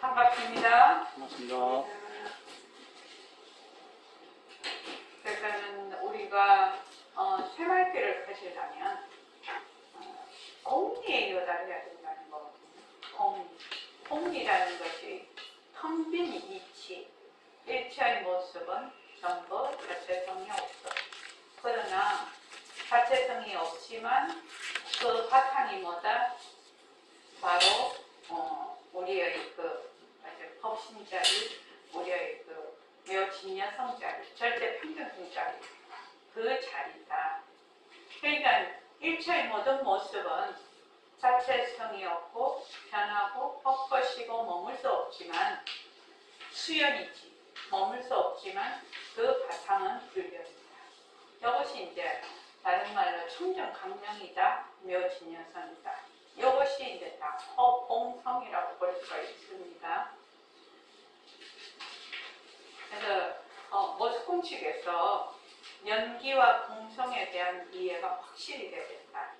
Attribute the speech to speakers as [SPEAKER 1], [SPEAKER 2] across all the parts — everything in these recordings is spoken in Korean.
[SPEAKER 1] 반갑습니다.
[SPEAKER 2] 반갑습니다.
[SPEAKER 1] 그러니까는 우리가 새말귀를 하시려면 공리에 요달해야 된다는 거거든요. 공리라는 것이 텅 빈 이치, 일체의 모습은 전부 자체성이 없어. 그러나 자체성이 없지만 그 바탕이 뭐다? 바로 우리의 법신자리, 우리의 매우진여성자리, 절대평등성자리, 그 자리다. 그러니까 일체의 모든 모습은 자체성이 없고 변하고 헛것이고 머물 수 없지만 수연이지, 머물 수 없지만 그 바탕은 불변이다. 이것이 이제 다른 말로 청정강명이다, 묘진여성이다. 이것이 이제 다 허공성이라고 볼 수가 있습니다. 그래서 모스콘 측에서 연기와 공성에 대한 이해가 확실히 돼야 된다.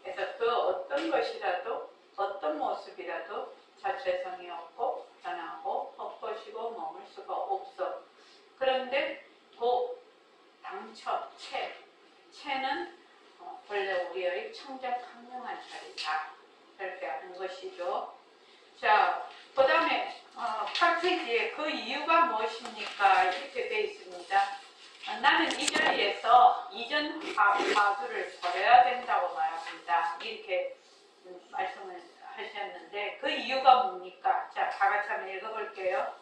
[SPEAKER 1] 그래서 그 어떤 것이라도 어떤 모습이라도 자체성이 없고 변하고 헛것이고 머물 수가 없어. 그런데 그 당처, 체는 원래 우리의 청정강명한 자리다. 그렇게 하는 것이죠. 자, 그 다음에 8페이지에 그 이유가 무엇입니까? 이렇게 되어 있습니다. 나는 이 자리에서 이전 화두를 버려야 된다고 말합니다. 이렇게 말씀을 하셨는데 그 이유가 뭡니까? 자, 다 같이 한번 읽어볼게요.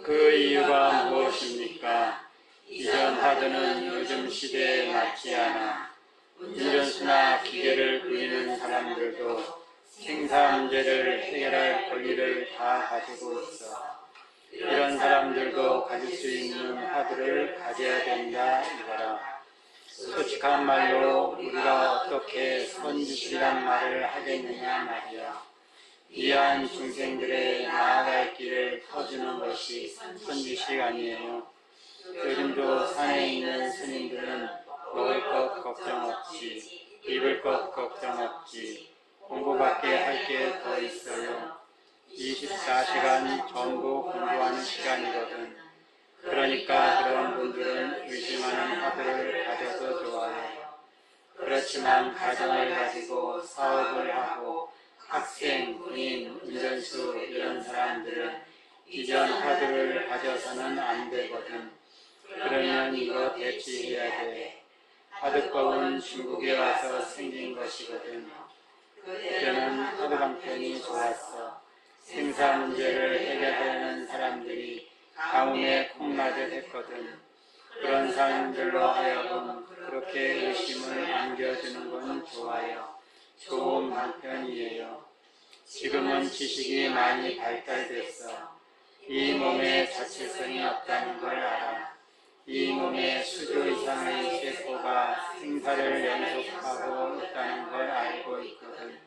[SPEAKER 2] 그 이유가 무엇입니까? 이전 화두는 요즘 시대에 맞지 않아. 운전수나 기계를 굴리는 사람들도 생사 문제를 해결할 권리를 다 가지고 있어. 이런 사람들도 가질 수 있는 화두를 가져야 된다 이거라. 솔직한 말로 우리가 어떻게 선지시란 말을 하겠느냐 말이야. 이한 중생들의 나아갈 길을 터주는 것이 선지식 아니에요. 요즘도 산에 있는 스님들은 먹을 것 걱정 없지, 입을 것 걱정 없지, 공부밖에 할 게 더 있어요. 24시간 전부 공부하는 시간이거든. 그러니까 그런 분들은 의심하는 화두를 가져도 좋아요. 그렇지만 가정을 가지고 사업을 하고 학생, 군인, 운전수 이런 사람들은 이전 화두를 가져서는 안 되거든. 그러면 이거 대치해야 돼. 화두법은 중국에 와서 생긴 것이거든. 그때는 화두 방편이 좋았어. 생사 문제를 해결하려는 사람들이 가뭄에 콩나듯 했거든. 그런 사람들로 하여금 그렇게 의심을 안겨주는 건 좋아요. 좋은 방편이에요. 지금은 지식이 많이 발달됐어. 이 몸에 자체성이 없다는 걸 알아. 이 몸에 수조 이상의 세포가 생사를 연속하고 있다는 걸 알고 있거든.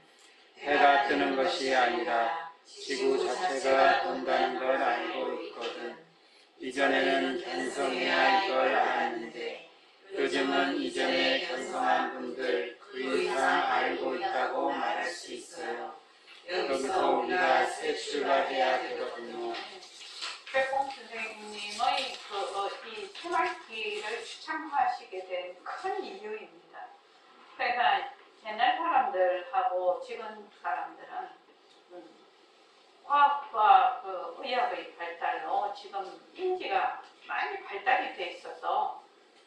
[SPEAKER 2] 해가 뜨는 것이 아니라 지구 자체가 돈다는 걸 알고 있거든. 이전에는 견성해야 이걸 알았는데 요즘은 이전에 견성한 분들 그 이상 알고 있다고 말할 수 있어요. 여기서 우리가 새 출발해야 되거든요.
[SPEAKER 1] 백봉 선생님의 이 새말귀를 추천하시게 된 큰 이유입니다. 그러니까 옛날 사람들하고 지금 사람들은 과학과 의학의 발달로 지금 인지가 많이 발달이 돼 있어서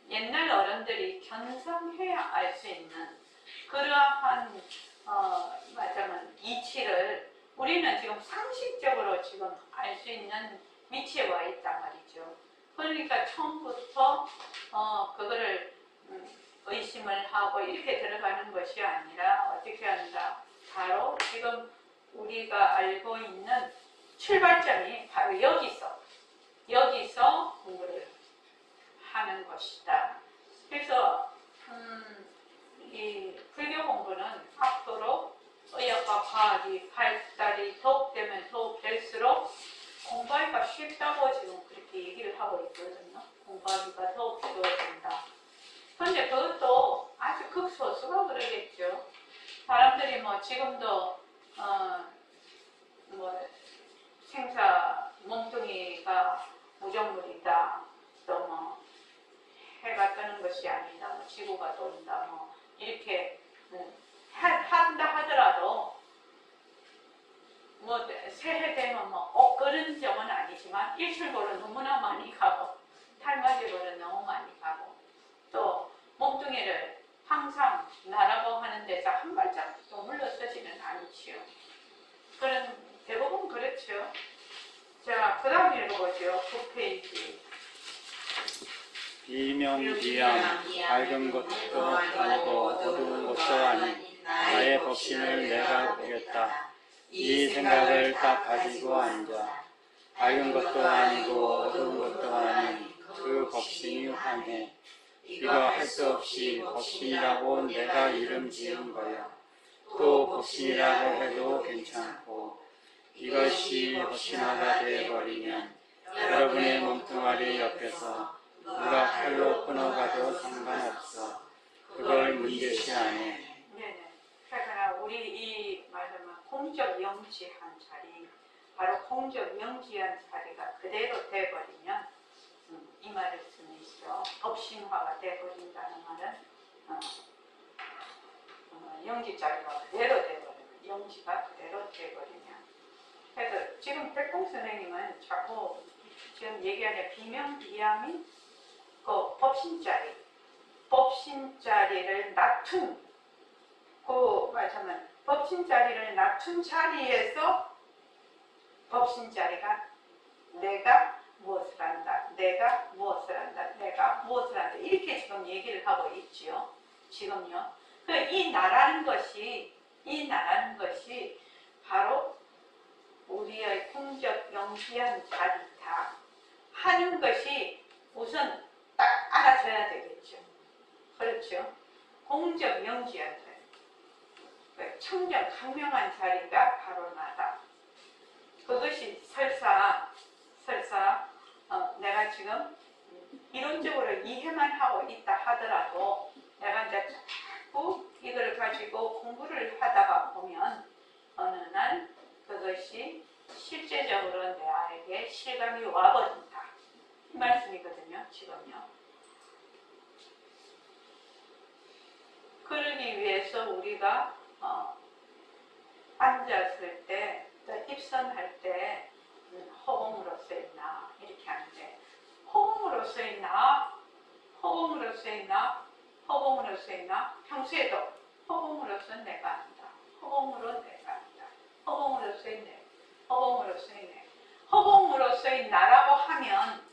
[SPEAKER 1] 옛날 어른들이 견성해야 알 수 있는 그러한 말하자면 이치를 우리는 지금 상식적으로 지금 알 수 있는 위치에 와 있단 말이죠. 그러니까 처음부터 그거를 의심을 하고 이렇게 들어가는 것이 아니라 어떻게 한다? 바로 지금 우리가 알고 있는 출발점이 바로 여기서 공부를 하는 것이다. 그래서 이 불교 공부는 앞으로 의학과 과학이 발달이 더욱 되면 더욱 될수록 공부하기가 쉽다고 지금 그렇게 얘기를 하고 있거든요. 공부하기가 더욱 쉬워진다. 그런데 그것도 아주 극소수가 그러겠죠. 사람들이 지금도 생사 몸뚱이가 무정물이다. 또 뭐 해가 뜨는 것이 아니다. 뭐 지구가 돈다. 뭐 이렇게 한다 하더라도 뭐 새해 되면 뭐 그런 점은 아니지만 일출보러 너무나 많이 가고 달맞이보러 너무 많이 가고 또 몸뚱이를 항상 나라고 하는 데서 한 발짝도 물러서지는 않지요. 그런 대부분 그렇죠. 자, 그 다음 읽어보죠. 9페이지.
[SPEAKER 2] 비명비양 밝은 것도 아니고 어두운 것도 아닌 나의 법신을 내가 보겠다. 이 생각을 딱 가지고 앉아. 밝은 것도 아니고 어두운 것도 아닌 그 법신이 환해. 이거 할 수 없이 법신이라고 내가 이름 지은 거야. 또 법신이라고 해도 괜찮고 이것이 법신화가 되어버리면 여러분의 몸뚱아리 옆에서 누가 칼로 끊어가도 상관없어. 그걸 문제시 안 해.
[SPEAKER 1] 네네. 그러니까 우리 이 말하면 공적 영지한 자리, 바로 공적 영지한 자리가 그대로 돼버리면 이 말을 쓰면서 법신화가 돼버린다는 말은 영지 자리가 그대로 돼버리면 영지가 그대로 돼버리면 그래서 지금 백봉 선생님은 자꾸 지금 얘기하는 비명비양인 그 법신자리를 낮춘 그 말하자면 법신자리를 낮춘 자리에서 법신자리가 내가 무엇을 한다, 내가 무엇을 한다, 내가 무엇을 한다 이렇게 지금 얘기를 하고 있지요. 지금요. 이 나라는 것이 바로 우리의 공적 영지한 자리다 하는 것이 우선 딱 알아줘야 되겠죠. 그렇죠. 공적 영지한 자리, 청정 강명한 자리가 바로 나다. 그것이 설사 내가 지금 이론적으로 이해만 하고 있다 하더라도 내가 이제 자꾸 이걸 가지고 공부를 하다가 보면 어느 날 그것이 실제적으로 내게 실감이 와버린다. 이 말씀이거든요. 지금요. 그러기 위해서 우리가 앉았을 때, 입선할 때 허공으로 쓰였나 이렇게 하는데 허공으로 쓰였나 평소에도 허공으로서 내가 한다. 허공으로 내가 한다. 허공으로 쓰였네. 허공으로 쓰인 나라고 하면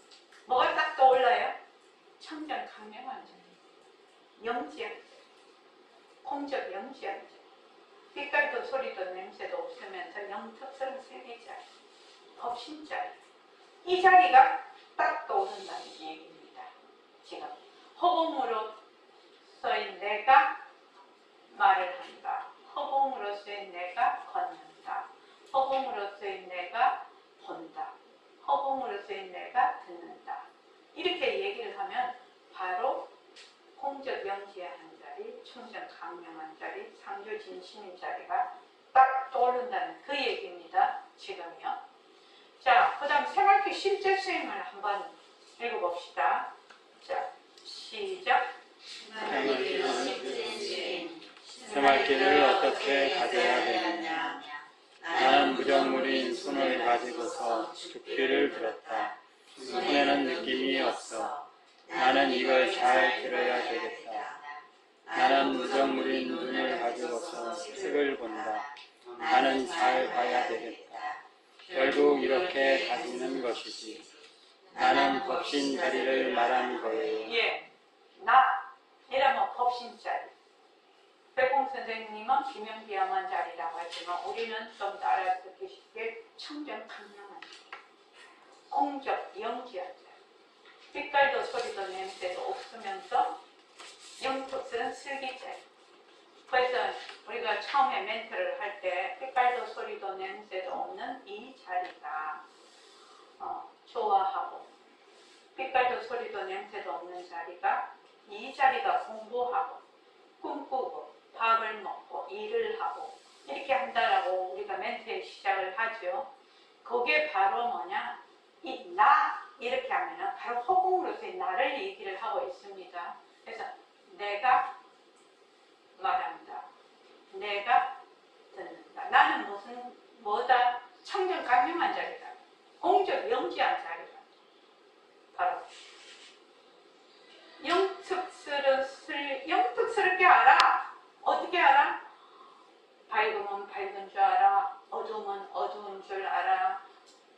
[SPEAKER 1] 뭐가 딱 떠올라요? 청정 강명한 자리, 영지한 자리, 공적 영지한 자리, 빛깔도 소리도 냄새도 없으면서 영특성 세계 자리, 법신 자리, 이 자리가 딱 떠오른다는 얘기입니다. 지금 허공으로 써인 내가 말을 한다. 허공으로 써인 내가 걷는다. 허공으로 써인 내가 본다. 허공으로 써인 내가 듣는다. 이렇게 얘기를 하면 바로 공적 영지한 자리, 청정 강명한 자리, 상조 진심인 자리가 딱 떠오른다는 그 얘기입니다. 지금요. 자, 그 다음 생활기 실제 수행을 한번 읽어봅시다. 자, 시작.
[SPEAKER 2] 생활기를 어떻게 가져야 되느냐. 나는 무정물인 손을 가지고서 죽비를 들었다. 손에는 느낌이 없어. 나는 이걸 잘 들어야 되겠다. 나는 무정물인 눈을 가지고서 색을 본다. 나는 잘 봐야 되겠다. 결국 이렇게 가지는 것이지. 나는 법신 자리를 말하는 거예요.
[SPEAKER 1] 예, 나 이러면 법신 자리. 백공 선생님은 비명비양한 자리라고 하지만 우리는 좀 더 알아듣기 쉽게 청정 강명한 자리, 공적 영지한 자리, 빛깔도 소리도 냄새도 없으면서 영특스러운 슬기 자리. 그래서 우리가 처음에 멘트를 할 때 빛깔도 소리도 냄새도 없는 이 자리가 좋아하고 빛깔도 소리도 냄새도 없는 자리가 이 자리가 공부하고 꿈꾸고 밥을 먹고 일을 하고 이렇게 한다라고 우리가 멘트의 시작을 하죠. 그게 바로 뭐냐? 이 나 이렇게 하면은 바로 허공으로서의 나를 얘기를 하고 있습니다. 그래서 내가 말한다. 내가 듣는다. 나는 무슨 뭐다? 청정강림한 자리다. 공적 영지한 자리다. 바로 영특스럽게 알아. 어떻게 알아? 밝으면 밝은 줄 알아. 어두우면 어두운 줄 알아.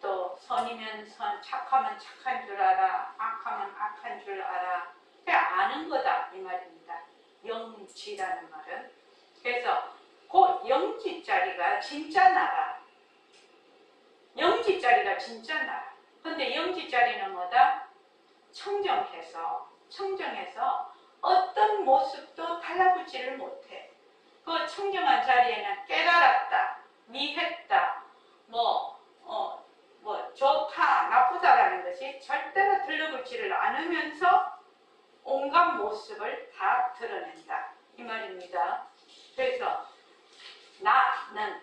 [SPEAKER 1] 또 선이면 선, 착하면 착한 줄 알아. 악하면 악한 줄 알아. 그게 아는 거다 이 말입니다. 영지라는 말은. 그래서 그 영지자리가 진짜 나라. 영지자리가 진짜 나라. 근데 영지자리는 뭐다? 청정해서 어떤 모습도 달라붙지를 못해. 그 청정한 자리에는 깨달았다, 미했다, 좋다, 나쁘다라는 것이 절대로 들러붙지를 않으면서 온갖 모습을 다 드러낸다. 이 말입니다. 그래서 나는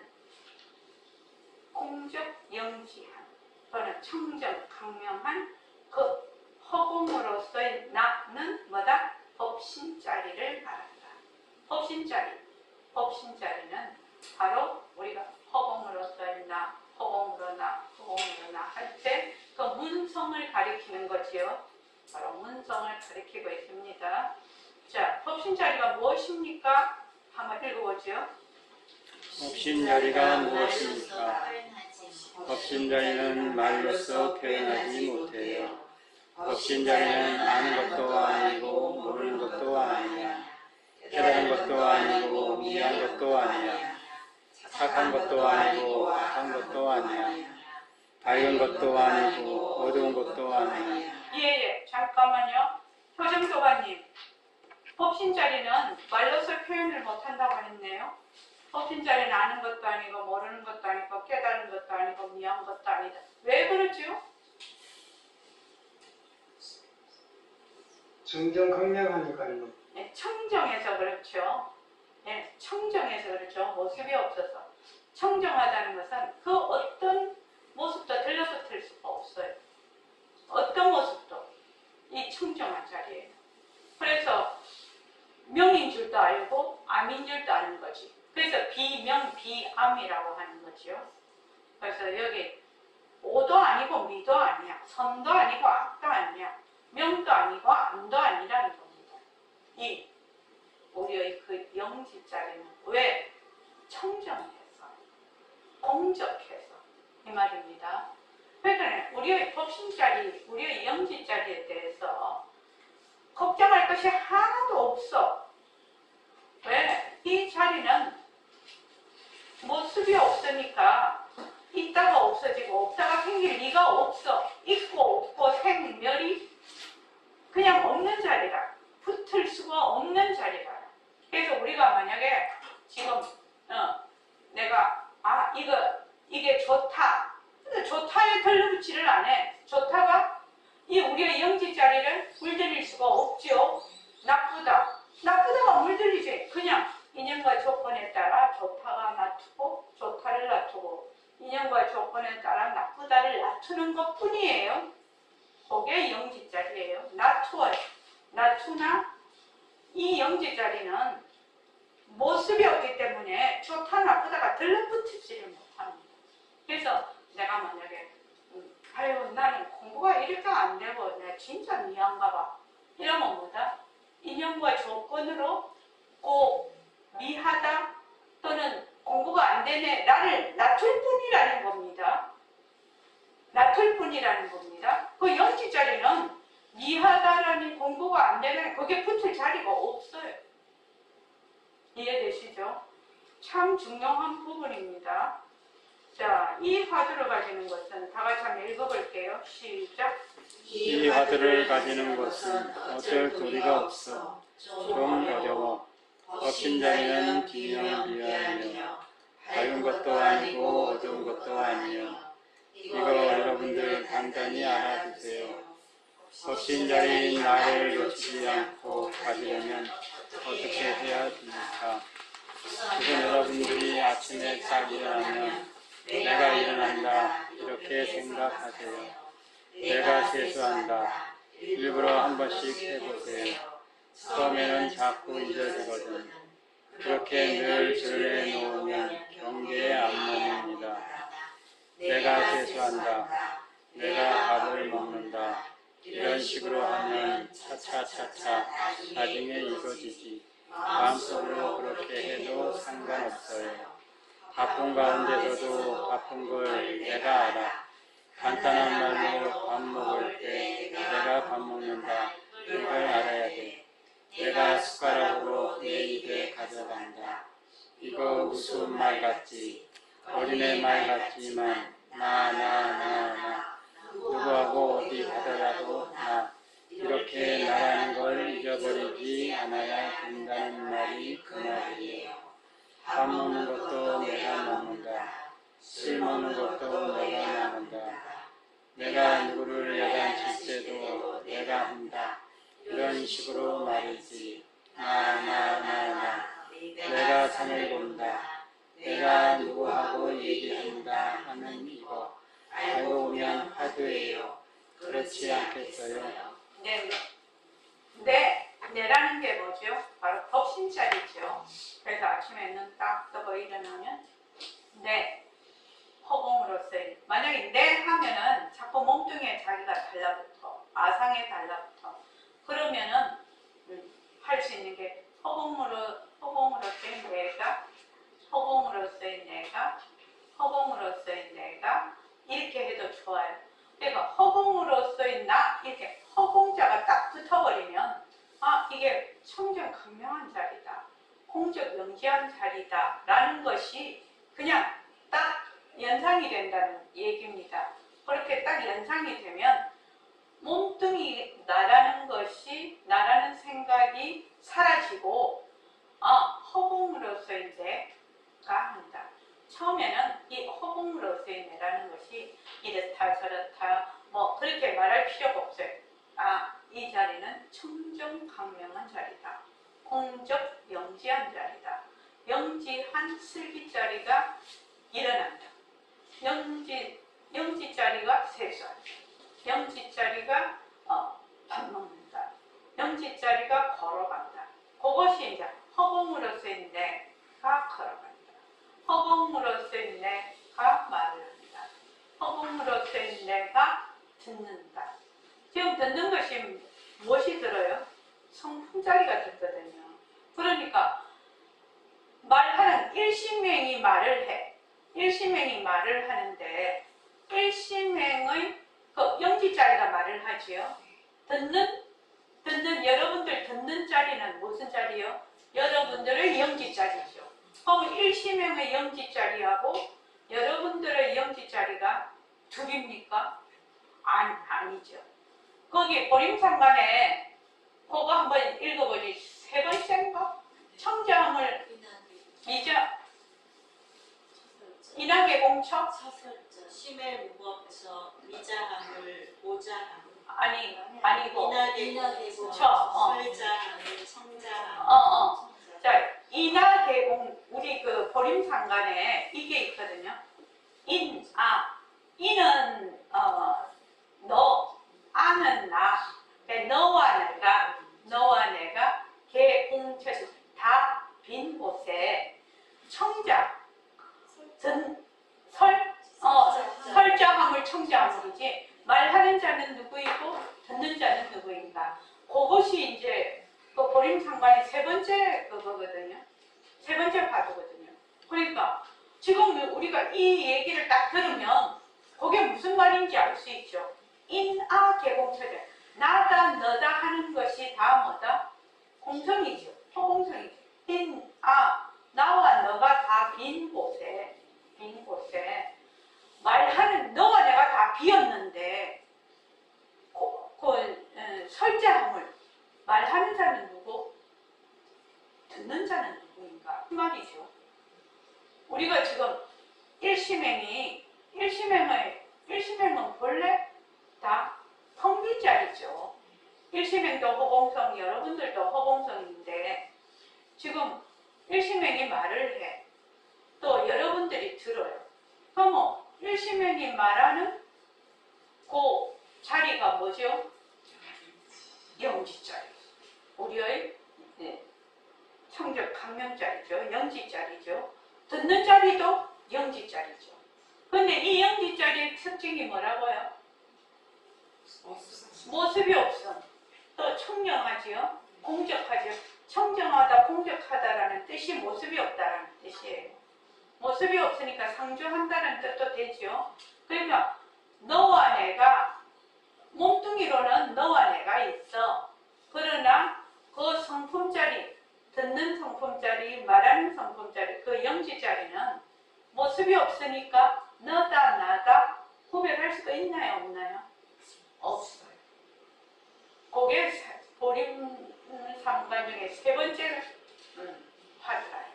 [SPEAKER 1] 공적 영지한 또는 청정 강명한 그 허공으로서의 나는 뭐다? 법신자리를 말한다. 법신자리는 바로 우리가 허공으로서의 나, 허공으로 나 할 때 그 문성을 가리키는 거지요. 바로 문성을 가리키고 있습니다. 자, 법신자리가 무엇입니까? 한번 읽어보죠.
[SPEAKER 2] 법신자리가 무엇입니까? 법신자리는 말로써 표현하지 못해요. 법신자리는 아는 것도 아니고 모르는 것도 아니야. 깨달은 것도 아니고 미한 것도 아니야. 착한 것도 아니고 악한 것도 아니야. 밝은 것도 아니고 어두운 것도 아니야.
[SPEAKER 1] 예, 잠깐만요. 효정도가님, 법신자리는 말로써 표현을 못한다고 했네요. 법신자리는 아는 것도 아니고 모르는 것도 아니고 깨달은 것도 아니고 미한 것도 아니다. 왜 그러죠?
[SPEAKER 3] 청정 강명하니까요.
[SPEAKER 1] 네, 청정해서 그렇죠. 네, 청정해서 그렇죠. 모습이 없어서. 청정하다는 것은 그 어떤 모습도 들러붙을 수가 없어요. 어떤 모습도 이 청정한 자리예요. 그래서 명인 줄도 알고 암인 줄도 아는 거지. 그래서 비명, 비암이라고 하는 거지요. 그래서 여기 오도 아니고 미도 아니야. 선도 아니고 악도 아니야. 명도 아니고 암도 아니라는 겁니다. 이 우리의 그 영지자리는 왜? 청정해서, 공적해서 이 말입니다. 그러니까 우리의 법신자리, 우리의 영지자리에 대해서 걱정할 것이 하나도 없어. 왜? 이 자리는 모습이 없으니까 있다가 없어지고 없다가 생길 리가 없어. 있고 없고 생멸이 그냥 없는 자리라. 붙을 수가 없는 자리라. 그래서 우리가 만약에 지금 내가 이게 좋다. 근데 좋다에 들러붙지를 않아. 좋다가 이 우리의 영지 자리를 물들일 수가 없죠. 나쁘다가 물들리지. 그냥 인연과 조건에 따라 좋다가 놔두고 좋다를 놔두고 인연과 조건에 따라 나쁘다를 놔두는 것 뿐이에요. 그게 영지 자리예요. 놔투나 이 영지 자리는 모습이 없기 때문에 좋다 나쁘다가 들러붙지를 못합니다. 그래서 내가 만약에 아유 나는 공부가 이렇게 안 되고 내가 진짜 미안가 봐. 이러면 뭐다? 인연과 조건으로 꼭 미하다 또는 공부가 안 되네 나를 놔둘 뿐이라는 겁니다. 놔둘 뿐이라는 겁니다. 그 영지 자리는 미하다라는 공부가 안 되네 거기에 붙을 자리가 없어요. 이해되시죠? 참 중요한 부분입니다. 자, 이 화두를 가지는 것은 다 같이 한번 읽어볼게요. 시작.
[SPEAKER 2] 이 화두를 가지는 것은 어쩔 도리가 없어 좀 어려워. 법신자리는 비명비하며 밝은 것도 아니고 어두운 것도 아니요. 이거 여러분들 간단히 알아두세요. 법신자리인 나를 놓치지 않고 가지려면 어떻게 해야 됩니까? 지금 여러분들이 아침에 딱 일어나면 내가 일어난다 그렇게 생각하세요. 내가 세수한다. 일부러 한 번씩 해보세요. 처음에는 자꾸 잊어지거든. 그렇게 늘 드러내 놓으면 경계에 안 머뭅니다. 내가 세수한다. 내가 밥을 먹는다. 이런 식으로 하면 차차차차 나중에 잊어지지. 마음속으로 그렇게 해도 상관없어요. 바쁜 가운데서도 바쁜 걸 내가 알아. 간단한 말로 밥 먹을 때 내가 밥 먹는다. 이걸 알아야 돼. 내가 숟가락으로 내 입에 가져간다. 이거 무슨 말 같지? 어린애 말 같지만 나 누구하고 어디 가더라도 나 이렇게 나라는 걸 잊어버리지 않아야 된다는 말이 그 말이에요. 밥 먹는 것도 내가 먹는다. 술 먹는 것도 내가 먹는다. 내가 누구를 야단칠 때도 내가 한다. 이런 식으로 말이지. 내가 산을 본다. 내가 누구하고 얘기한다 하는 이거. 알고 보면 하드예요. 그렇지 않겠어요?
[SPEAKER 1] 내라는 게 뭐죠? 바로 법신자리죠. 그래서 아침에 눈 딱 뜨고 일어나면 허공으로서의 만약에 하면은 자꾸 몸뚱이에 자기가 달라붙어 아상에 달라붙어 그러면은 할 수 있는 게 허공으로서의 내가 이렇게 해도 좋아요. 그러니까 허공으로서의 나 이렇게 허공자가 딱 붙어버리면 이게 청정 강명한 자리다. 공적 영지한 자리다. 라는 것이 그냥 딱 연상이 된다는 얘기입니다. 그렇게 딱 연상이 되면 몸뚱이 나라는 생각이 사라지고 허공으로서의 내가 한다. 처음에는 이 허공으로서의 내라는 것이 이렇다 저렇다 그렇게 말할 필요가 없어요. 이 자리는 청정 강명한 자리다. 공적 영지한 자리다. 영지한 슬기자리가 일어난다. 영지자리가 세수한다. 영지자리가 밥 먹는다. 영지자리가 걸어간다. 그것이 이제 허공으로서의 내가 걸어간다. 허공으로서의 내가 말을 한다. 허공으로서의 내가 듣는다. 지금 듣는 것이 무엇이 들어요? 성품자리가 듣거든요. 그러니까 말하는 일심행이 말을 해. 일심행이 말을 하는데 일심행의 그 영지자리가 말을 하지요. 여러분들 듣는 자리는 무슨 자리요? 여러분들의 영지자리죠. 그럼 일심행의 영지자리하고 여러분들의 영지자리가 둘입니까? 아니죠. 거기 보림상간에 그거 한번 읽어보지. 세 번째인가? 청자함을 인하계 공처?
[SPEAKER 4] 심의 무법에서 미자함을 오자함
[SPEAKER 1] 아니고
[SPEAKER 4] 인하계
[SPEAKER 1] 저,
[SPEAKER 4] 설자함을 청자함
[SPEAKER 1] 자, 인하계공 우리 그 보림상간에 이게 있거든요. 인은 너, 아는 나, 너와 내가 계공처 다 빈 곳에 청자 설자함을 청자함이지 말하는 자는 누구이고 듣는 자는 누구인가. 그것이 이제 그 보림상관의 세 번째 그거거든요. 세 번째 파도거든요. 그러니까 지금 우리가 이 얘기를 딱 들으면 그게 무슨 말인지 알 수 있죠. 인아 개공처자 나다 너다 하는 것이 다 뭐다? 공성이죠. 허공성이죠. 나와 너가 다 빈 곳에 말하는 너와 내가 다 비었는데 설자함을 말하는 자는 누구? 듣는 자는 누구인가? 그 말이죠. 우리가 지금 일심행은 본래 다 텅빈 자리죠. 일심행도 허공성, 여러분들도 허공성인데 지금 일심행이 말을 해. 또 여러분들이 들어요. 그럼 일시면이 말하는 그 자리가 뭐죠? 영지자리. 우리의 청적 강명자리죠. 영지자리죠. 듣는 자리도 영지자리죠. 근데 이 영지자리의 특징이 뭐라고요? 모습이 없음. 또 청정하지요. 공적하죠. 청정하다, 공적하다라는 뜻이 모습이 없다라는 뜻이에요. 모습이 없으니까 상주한다는 뜻도 되죠. 그러니까 너와 내가 몸뚱이로는 너와 내가 있어. 그러나 그 성품자리, 듣는 성품자리, 말하는 성품자리, 그 영지자리는 모습이 없으니까 너다 나다 구별할 수가 있나요? 없나요? 없어요. 그게 보림 삼관 중에 세 번째로 화두라요.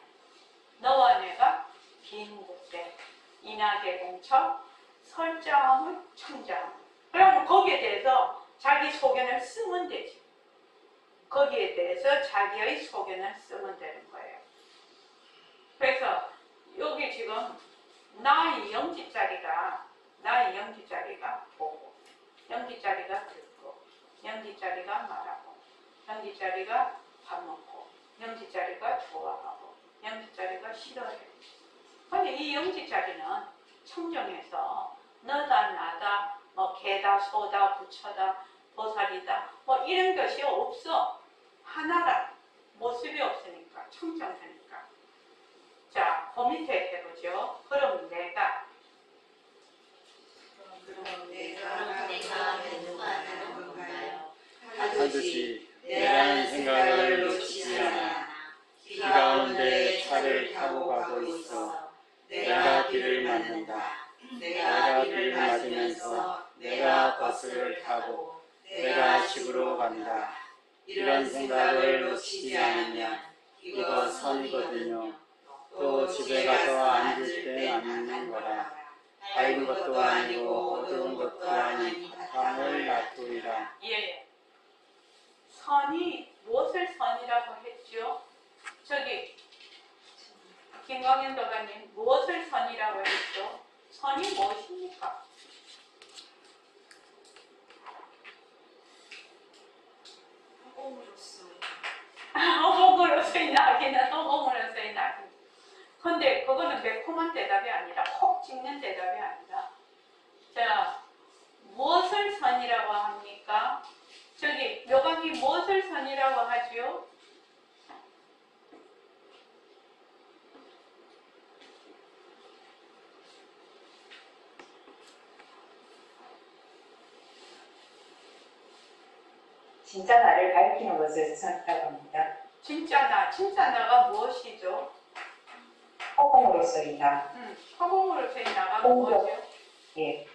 [SPEAKER 1] 너와 내가 빈 곳에 인하계 공처 설자함을 청자함. 그러면 거기에 대해서 자기 소견을 쓰면 되지. 거기에 대해서 자기의 소견을 쓰면 되는 거예요. 그래서 여기 지금 나의 영지자리가 보고, 영지자리가 듣고, 영지자리가 말하고, 영지자리가 밥 먹고, 영지자리가 좋아하고, 영지자리가 싫어해. 근데 이 영지자리는 청정해서 너다 나다 뭐 개다 소다 부처다 보살이다 뭐 이런 것이 없어. 하나라. 모습이 없으니까 청정하니까. 자, 그 밑에 해보죠. 그럼 내가
[SPEAKER 4] 누구하는 건가요?
[SPEAKER 2] 하듯이 내라는 생각을 놓치지 않아 길 가운데 차를 타고 가고 있어 내가 길을 맞는다. 내가 길을 맞으면서 내가 버스를 타고 내가 집으로 간다. 이런 생각을 놓치지 않으면 이거 선이거든요. 또 집에 가서 앉을 때 앉는 거라. 밝은 것도 아니고 어두운 것도 아닌 바탕을 놔두리라.
[SPEAKER 1] 예. 선이 무엇을 선이라고 했죠? 저기 김광현 도가님 무엇을 선이라고 했죠? 선이 무엇입니까? 허공으로서의 낙이는 허공으로서의 낙이. 근데 그거는 매콤한 대답이 아니라 콕 찍는 대답이 아니라. 자, 무엇을 선이라고 합니까? 저기 묘각이 무엇을 선이라고 하지요?
[SPEAKER 5] 진짜 나를 밝히는 것을 선이라고 합니다.
[SPEAKER 1] 진짜 나가 무엇이죠?
[SPEAKER 5] 허공으로서이다.
[SPEAKER 1] 허공으로서의 나가
[SPEAKER 5] 공적.
[SPEAKER 1] 뭐죠?
[SPEAKER 5] 예,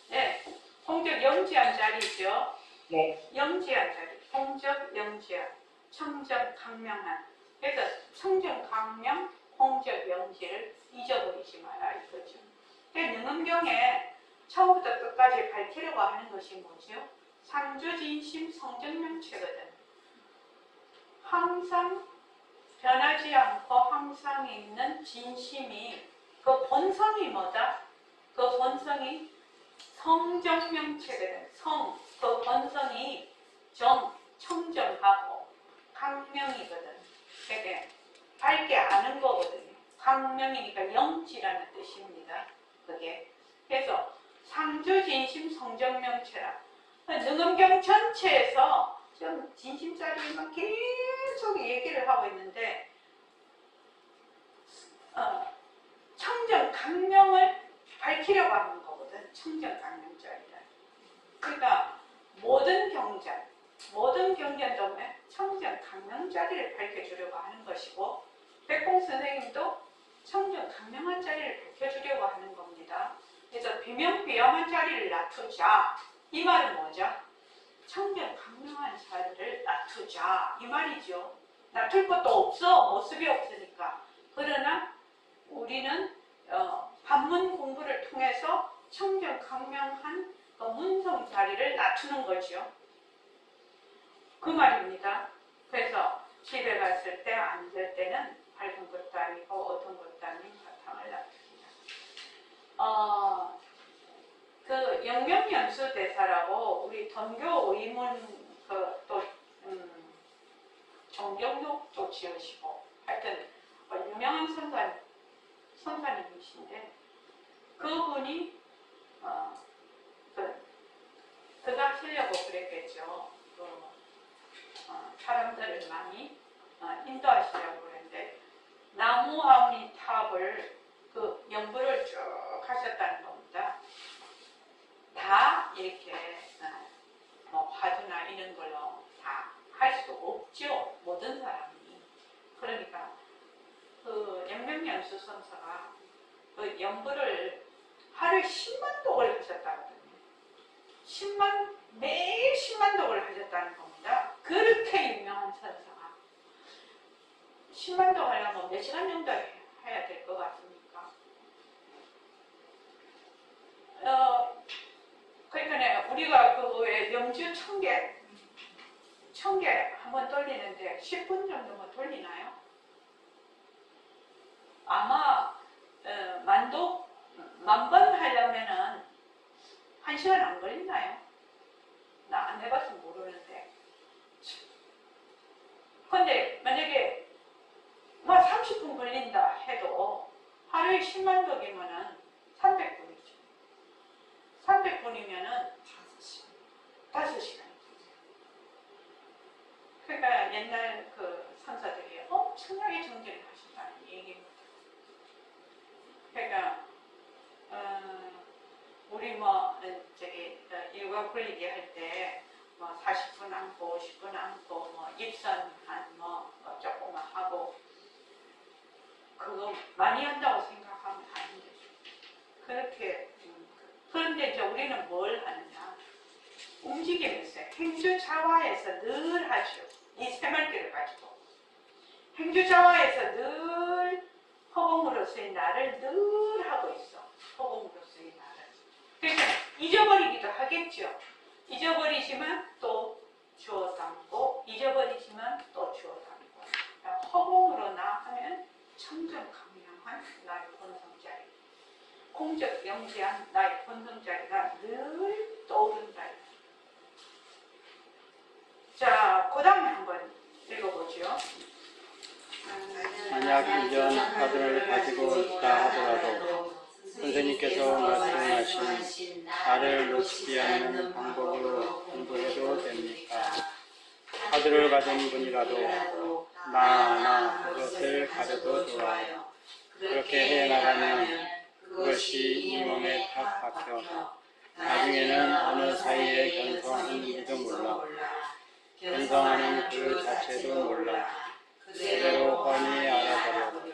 [SPEAKER 1] 네, 공적 영지한 자리죠.
[SPEAKER 5] 네,
[SPEAKER 1] 영지한 자리, 공적 영지한, 청정 강명한. 그래서 청정 강명, 공적 영지를 잊어버리지 마라 이거죠. 능엄경에 처음부터 끝까지 밝히려고 하는 것이 뭐죠? 상주진심 성정명체거든. 항상 변하지 않고 항상 있는 진심이 그 본성이 뭐다? 그 본성이 성정명체거든. 그 본성이 청정하고 강명이거든. 되게 밝게 아는 거거든요. 강명이니까 영지라는 뜻입니다. 그게. 그래서 상주진심 성정명체라. 능엄경 전체에서 좀 진심자리만 계속 얘기를 하고 있는데 청정 강명을 밝히려고 하는 거거든. 청정 강명자리라. 그러니까 모든 경전도 청정 강명자리를 밝혀주려고 하는 것이고 백공 선생님도 청정 강명한 자리를 밝혀주려고 하는 겁니다. 그래서 비명비양한 자리를 놔두자. 이 말은 뭐죠? 청정 강명한 자리를 놔두자. 이 말이죠. 놔둘 것도 없어. 모습이 없으니까. 그러나 우리는 반문 공부를 통해서 청정 강명한 그 문성 자리를 낮추는 거죠. 그 말입니다. 그래서 집에 갔을 때 앉을 때는 밝은 것도 아니고 어두운 것도 아닌 바탕을 놔둡니다. 영명연수 대사라고 우리 전교 의문 또 정경록도 지으시고 하여튼 유명한 선사님이신데 그분이 그가 쓰려고 그랬겠죠. 사람들을 많이 인도하시려고 그랬는데 나무아우니 탑을 그 연구를 쭉 하셨다는 겁니다. 다 이렇게 뭐 화두나 이런 걸로 다 할 수 없죠. 모든 사람이. 그러니까 그 영명연수 선사가 그 연구를 하루에 10만 독을 하셨다거든요. 매일 10만 독을 하셨다는 겁니다. 그렇게 유명한 선사가 10만 독 하려면 몇 시간 정도 해야 될 것 같습니까? 그러니까 우리가 그 왜 명주 청계 한번 돌리는데 10분 정도면 돌리나요? 아마 만번 하려면은 1시간 안 걸리나요? 나 안 해봐서 모르는데. 근데 만약에 뭐 30분 걸린다 해도 하루에 10만 독이면은 300분이죠. 300분이면은 5시간. 그러니까 옛날 그 선사들이 엄청나게 정진을 하신다는 얘기입니다. 그러니까 우리 일과 굴리기 할 때 뭐 40분 앉고 50분 앉고 뭐 입선 한 조금만 하고 그거 많이 한다고 생각하면 안 되죠. 그렇게 그런데 이제 우리는 뭘 하느냐? 움직이면서 행주자화에서 늘 하죠. 이 새말귀를 가지고 행주자화에서 늘 허공으로서의 나를 늘 하고 있어. 허공으로서의 나를. 그러니까 잊어버리기도 하겠죠. 잊어버리지만 또 주워 담고 잊어버리지만 또 주워 담고. 그러니까 허공으로 나 하면 청정강량한 나의 본성자리, 공적 영지한 나의 본성자리가 늘 떠오른다. 자, 그 다음에 한번 읽어보죠.
[SPEAKER 2] 만약 이전 화두를 가지고 있다 하더라도 선생님께서 말씀하신 나를 놓치지 않는 방법으로 공부해도 됩니까? 화두를 가진 분이라도 나 그것을 가져도 좋아요. 그렇게 해나가면 그것이 이 몸에 탁 박혀 나중에는 어느 사이에 견성하는지도 몰라. 견성하는 그 자체도 몰라. 그대로 뻔히 알아버려.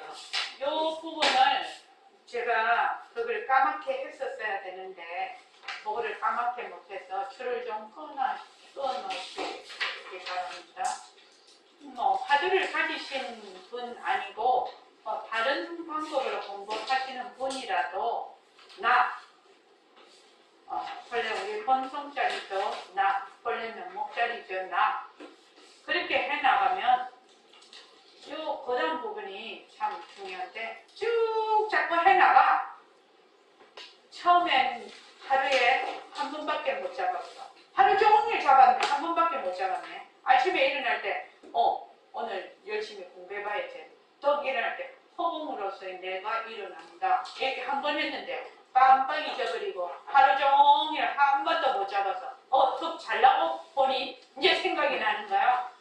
[SPEAKER 1] 이 부분을 제가 그걸 까맣게 했었어야 되는데 그거를 까맣게 못해서 줄을 좀 끊어놓으시기 바랍니다. 화두를 가지신 분 아니고 다른 방법으로 공부하시는 분이라도 원래 우리 본성자리죠. 원래 면목자리죠. 그렇게 해나가면 그 다음 부분이 참 중요한데 쭉 자꾸 해나가. 처음엔 하루에 한 번밖에 못 잡았어. 하루 종일 잡았는데 한 번밖에 못 잡았네. 아침에 일어날 때 오늘 열심히 공부해봐야지. 또 일어날 때 허공으로서의 내가 일어난다. 이렇게 한 번 했는데 깜빡 잊어버리고 하루 종일 한 번도 못 잡아서 툭 잘라고 보니 이제 생각이 나는 거야.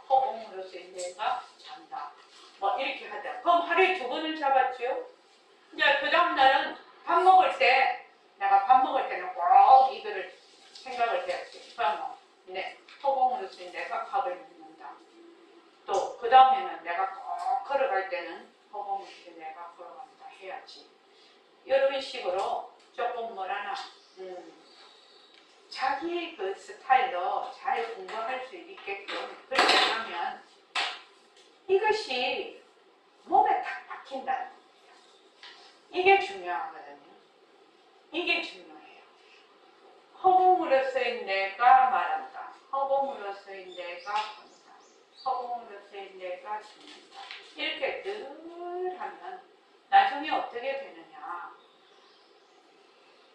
[SPEAKER 1] 허공으로서의 내가 잔다. 뭐 이렇게 하자. 그럼 하루에 2번을 잡았죠. 이제 그 다음 날은 밥 먹을 때 내가 밥 먹을 때는 꼭 이거를 생각을 해야지. 허공으로서의 내가 밥을 먹는다. 또 그 다음에는 내가 꼭 걸어갈 때는 허공으로서의 내가 걸어간다 해야지. 이런 식으로 조금 자기 그 스타일로 잘 공부할 수 있게끔 그렇게 하면 이것이 몸에 탁 박힌다는 겁니다. 이게 중요하거든요. 이게 중요해요. 허공으로서의 내가 말한다. 허공으로서의 내가 본다. 허공으로서의 내가 듣는다. 이렇게 늘 하면 나중에 어떻게 되느냐.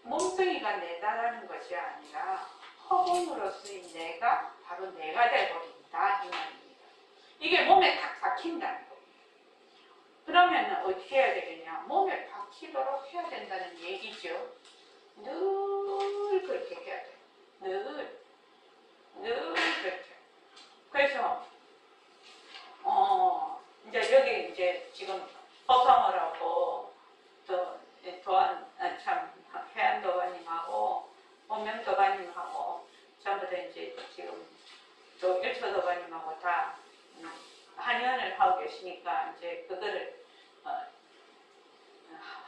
[SPEAKER 1] 몸뚱이가 내다라는 것이 아니라 허공으로서의 내가 바로 내가 되어버린다 이 말입니다. 이게 몸에 딱 박힌다는 거예요. 그러면 어떻게 해야 되겠냐? 몸에 박히도록 해야 된다는 얘기죠. 늘 그렇게 해야 돼요. 늘 그렇게. 그래서 이제 여기 이제 지금 허성을 하고 또 도안 참 해안도가님하고 원명도가님하고 전부 다 이제 지금 또 일초도가님하고 다 한의원을 하고 계시니까 이제 그거를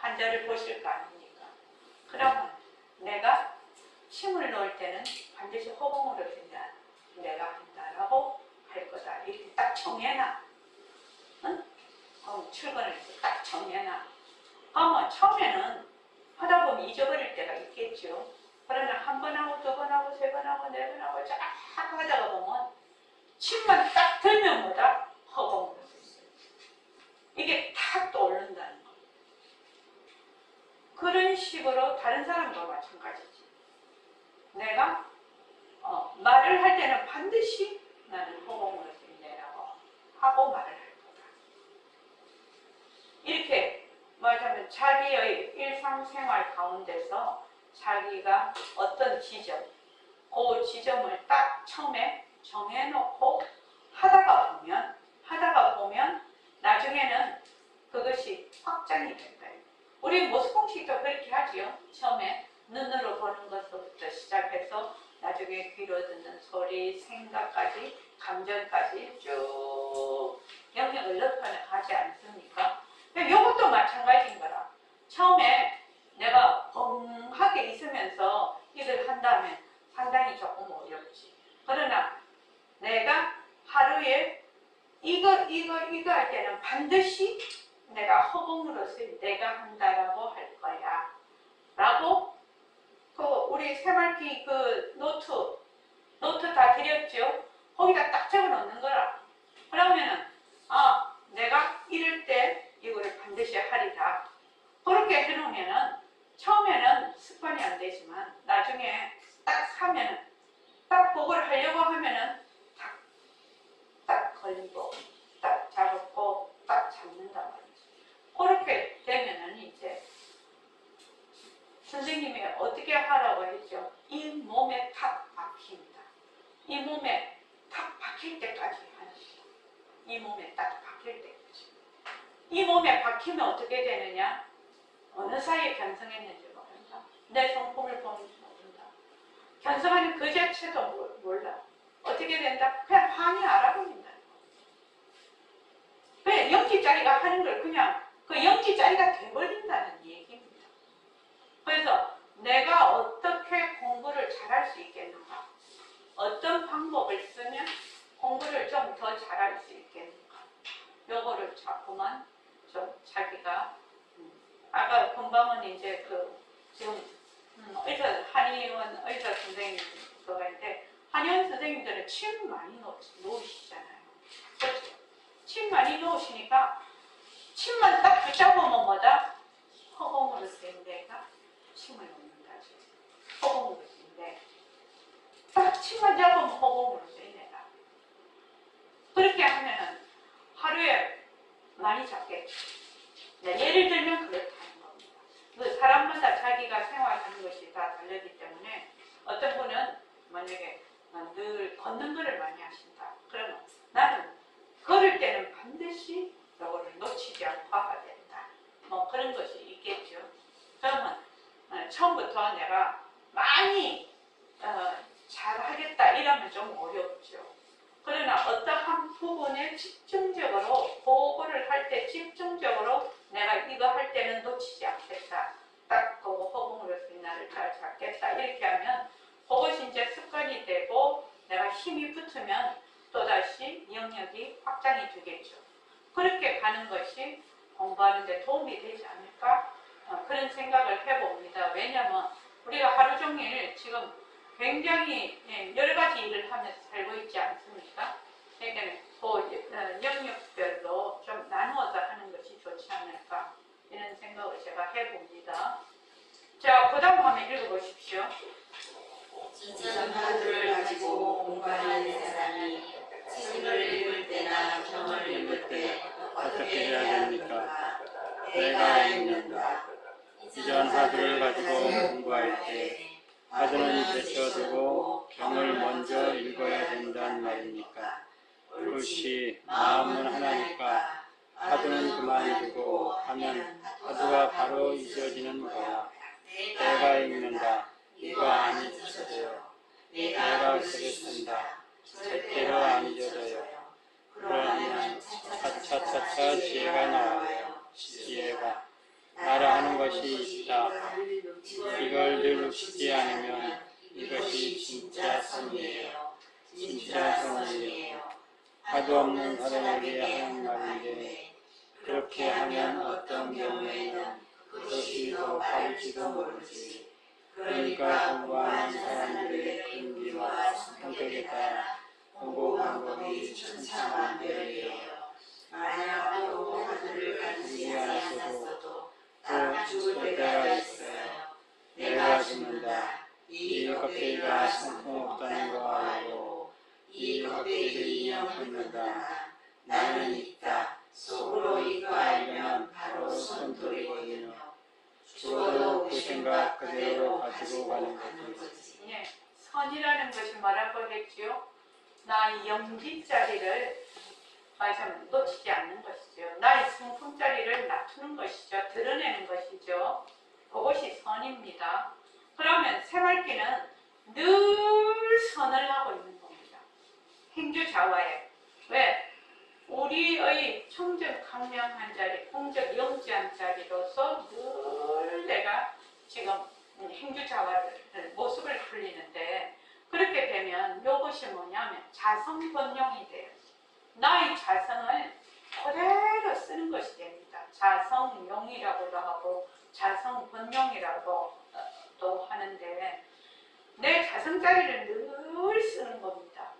[SPEAKER 1] 환자를 보실 거 아닙니까? 그러면 내가 침을 놓을 때는 반드시 허공으로 그냥 내가 한다라고 할 거다. 이렇게 딱 정해놔. 응? 그럼 출근을 해서 딱 정해놔. 그러면 처음에는 하다 보면 잊어버릴 때가 있겠죠. 그러나 한 번 하고 두 번 하고 세 번 하고 네 번 하고 쫙 하다가 보면 침만 딱 들면 뭐다? 허공으로 있어요. 이게 탁 떠오른다는 거. 그런 식으로 다른 사람도 마찬가지지. 내가 말을 할 때는 반드시 나는 허공으로 내라고 하고 말을 할 거다. 이렇게 말하자면 자기의 일상생활 가운데서 자기가 어떤 지점, 그 지점을 딱 처음에 정해놓고 하다가 보면 나중에는 그것이 확장이 된다. 우리 모습공식도 그렇게 하지요. 처음에 눈으로 보는 것부터 시작해서 나중에 귀로 듣는 소리, 생각까지, 감정까지 쭉 영역을 넓혀가지 않습니까? 이것도 마찬가지인 거라. 처음에 내가 벙하게 있으면서 이걸 한다면 상당히 조금 어렵지. 그러나 내가 하루에 이거 할 때는 반드시 내가 허공으로서 내가 한다라고 할 거야. 라고 그 우리 새말기 그 노트 다 드렸죠? 거기다 딱 적어 놓는 거라. 그러면은 내가 이럴 때 이거를 반드시 하리라. 그렇게 해놓으면은 처음에는 습관이 안 되지만 나중에 딱 사면은 딱 그걸 하려고 하면은 딱 걸리고 딱 잡고 딱 잡는단 말이지. 그렇게 되면은 이제 선생님이 어떻게 하라고 했죠? 이 몸에 탁 박힙니다. 이 몸에 탁 박힐 때까지 하는 거예요. 이 몸에 딱 박힐 때까지. 이 몸에 박히면 어떻게 되느냐? 어느 사이에 견성했는지 모른다. 내 성품을 보는지 모른다. 견성하는 그 자체도 몰라. 어떻게 된다? 그냥 환히 알아버린다. 왜 영지짜리가 하는 걸 그냥 그 영지짜리가 돼버린다는 얘기입니다. 그래서 내가 어떻게 공부를 잘할 수 있겠는가? 어떤 방법을 쓰면 공부를 좀 더 잘할 수 있겠는가? 요거를 자꾸만 좀 자기가 아까 금방은 이제 지금 한의원 의사 선생님 그거가 있는데 한의원 선생님들은 침 많이 놓으시잖아요. 그렇죠? 침 많이 놓으시니까 침만 딱 붙잡으면 뭐다? 허공으로 쓴 데가 침을 놓는다지. 허공으로 쓴 데. 딱 침만 잡으면 허공으로 쓴 데다. 그렇게 하면은 하루에 많이 잡겠지. 예를 들면 그렇다는 겁니다. 그 사람마다 자기가 생활하는 것이 다 다르기 때문에 어떤 분은 만약에 늘 걷는 거를 많이 하신다. 그러면 나는 걸을 때는 반드시 이거를 놓치지 않고 해야 된다. 뭐 그런 것이 있겠죠. 그러면 처음부터 내가 많이 잘하겠다 이러면 좀 어렵죠. 그러나 어떠한 부분에 집중적으로 그거를 할 때 집중적으로 내가 이거 할 때는 놓치지 않겠다. 딱 그거 허공으로서 나를 잘 잡겠다. 이렇게 하면 그것이 이제 습관이 되고 내가 힘이 붙으면 또다시 영역이 확장이 되겠죠. 그렇게 가는 것이 공부하는 데 도움이 되지 않을까? 그런 생각을 해봅니다. 왜냐하면 우리가 하루 종일 지금 굉장히 여러 가지 일을 하면서 살고 있지 않습니까? 그러니까 그 영역별로 좀 나누어서 하는 것이 좋지 않을까? 이런 생각을 제가 해봅니다. 자, 자, 그 다음 한번 읽어보십시오.
[SPEAKER 4] 지천 화두를 가지고 공부하는 사람이 책을 읽을 때나 경을 읽을 때 어떻게 해야 됩니까? 내가 읽는다.
[SPEAKER 2] 이전 화두를 가지고 공부할 때 화두는 제쳐두고 경을 먼저 읽어야 된다는 말입니까? 옳지. 마음은 하나니까 화두는 그만두고 하면 화두가 바로 잊어지는 거야. 내가 읽는다. 이거 안 잊혀져요. 내가 글을 쓴다. 절대로 안 잊어져요. 그러면 차차차차 지혜가 나와요. 지혜가 나라 하는 것이 있다. 이걸 늘 놓치지 않으면 이것이 진짜 선이에요. 진짜 선이에요. 화두 없는 사람에게 하는 말인데 그렇게 하면 어떤 경우에는 그것이 더 바를지도 모르지. 그러니까 공부하는 사람들의 근기와 성격에 따라 공부 방법이 천차만별이에요. 만약 또 화두를 가지지 않았어도 딱 죽을 때가 있어요. 내가 죽는다. 이 껍데기가 성품없다는 거 알고 이 껍데기를 인형 긁는다. 나는 있다. 속으로 이거 알면 바로 손돌이거든요. 죽어도 그 생각 그대로 가지고 가는 거지.
[SPEAKER 1] 예, 선이라는 것이 뭐라고 했지요? 나의 영지자리를 좀 놓치지 않는 것이죠. 나의 성품자리를 낮추는 것이죠. 드러내는 것이죠. 그것이 선입니다. 그러면 새말기는 늘 선을 하고 있는 겁니다. 행주자화에. 왜? 우리의 청정 강명한 자리, 공적 영지한 자리로서 늘 내가 지금 행주자화를 모습을 풀리는데 그렇게 되면 이것이 뭐냐면 자성번용이 돼요. 나의 자성을 그대로 쓰는 것이 됩니다. 자성용이라고도 하고 자성번용이라고 또 하는데 내 자성자리를 늘 쓰는 겁니다.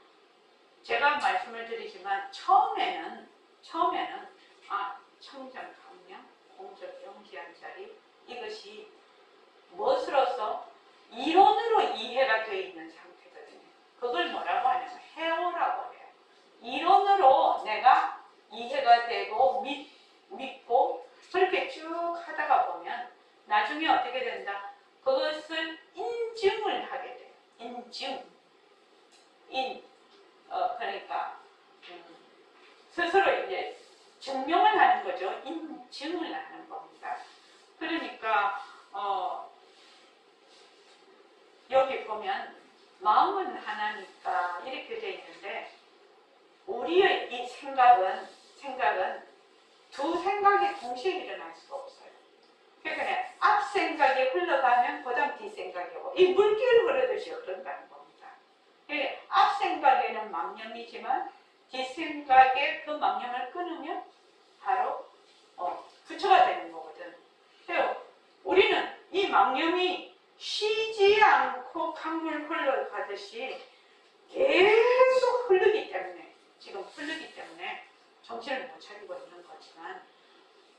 [SPEAKER 1] 제가 말씀을 드리지만 처음에는 청정 강명, 공적 영지한 자리 이것이 무엇으로서 이론으로 이해가 되어 있는 상태거든요. 그걸 뭐라고 하냐면 해오라고 해요. 이론으로 내가 이해가 되고 믿고 그렇게 쭉 하다가 보면 나중에 어떻게 된다? 그것을 인증을 하게 돼요. 그러니까 스스로 이제 증명을 하는 거죠. 인증을 하는 겁니다. 그러니까 여기 보면 마음은 하나니까 이렇게 되어 있는데 우리의 이 생각은 두 생각이 동시에 일어날 수가 없어요. 그러니까 앞 생각이 흘러가면 그다음 뒤 생각이 오고 이 물길 흐르듯이 흐른다는 겁니다. 앞 생각에는 망념이지만 뒷 생각에 그 망념을 끊으면 바로 부처가 되는 거거든. 그래서 우리는 이 망념이 쉬지 않고 강물 흘러가듯이 계속 흐르기 때문에 정신을 못 차리고 있는 거지만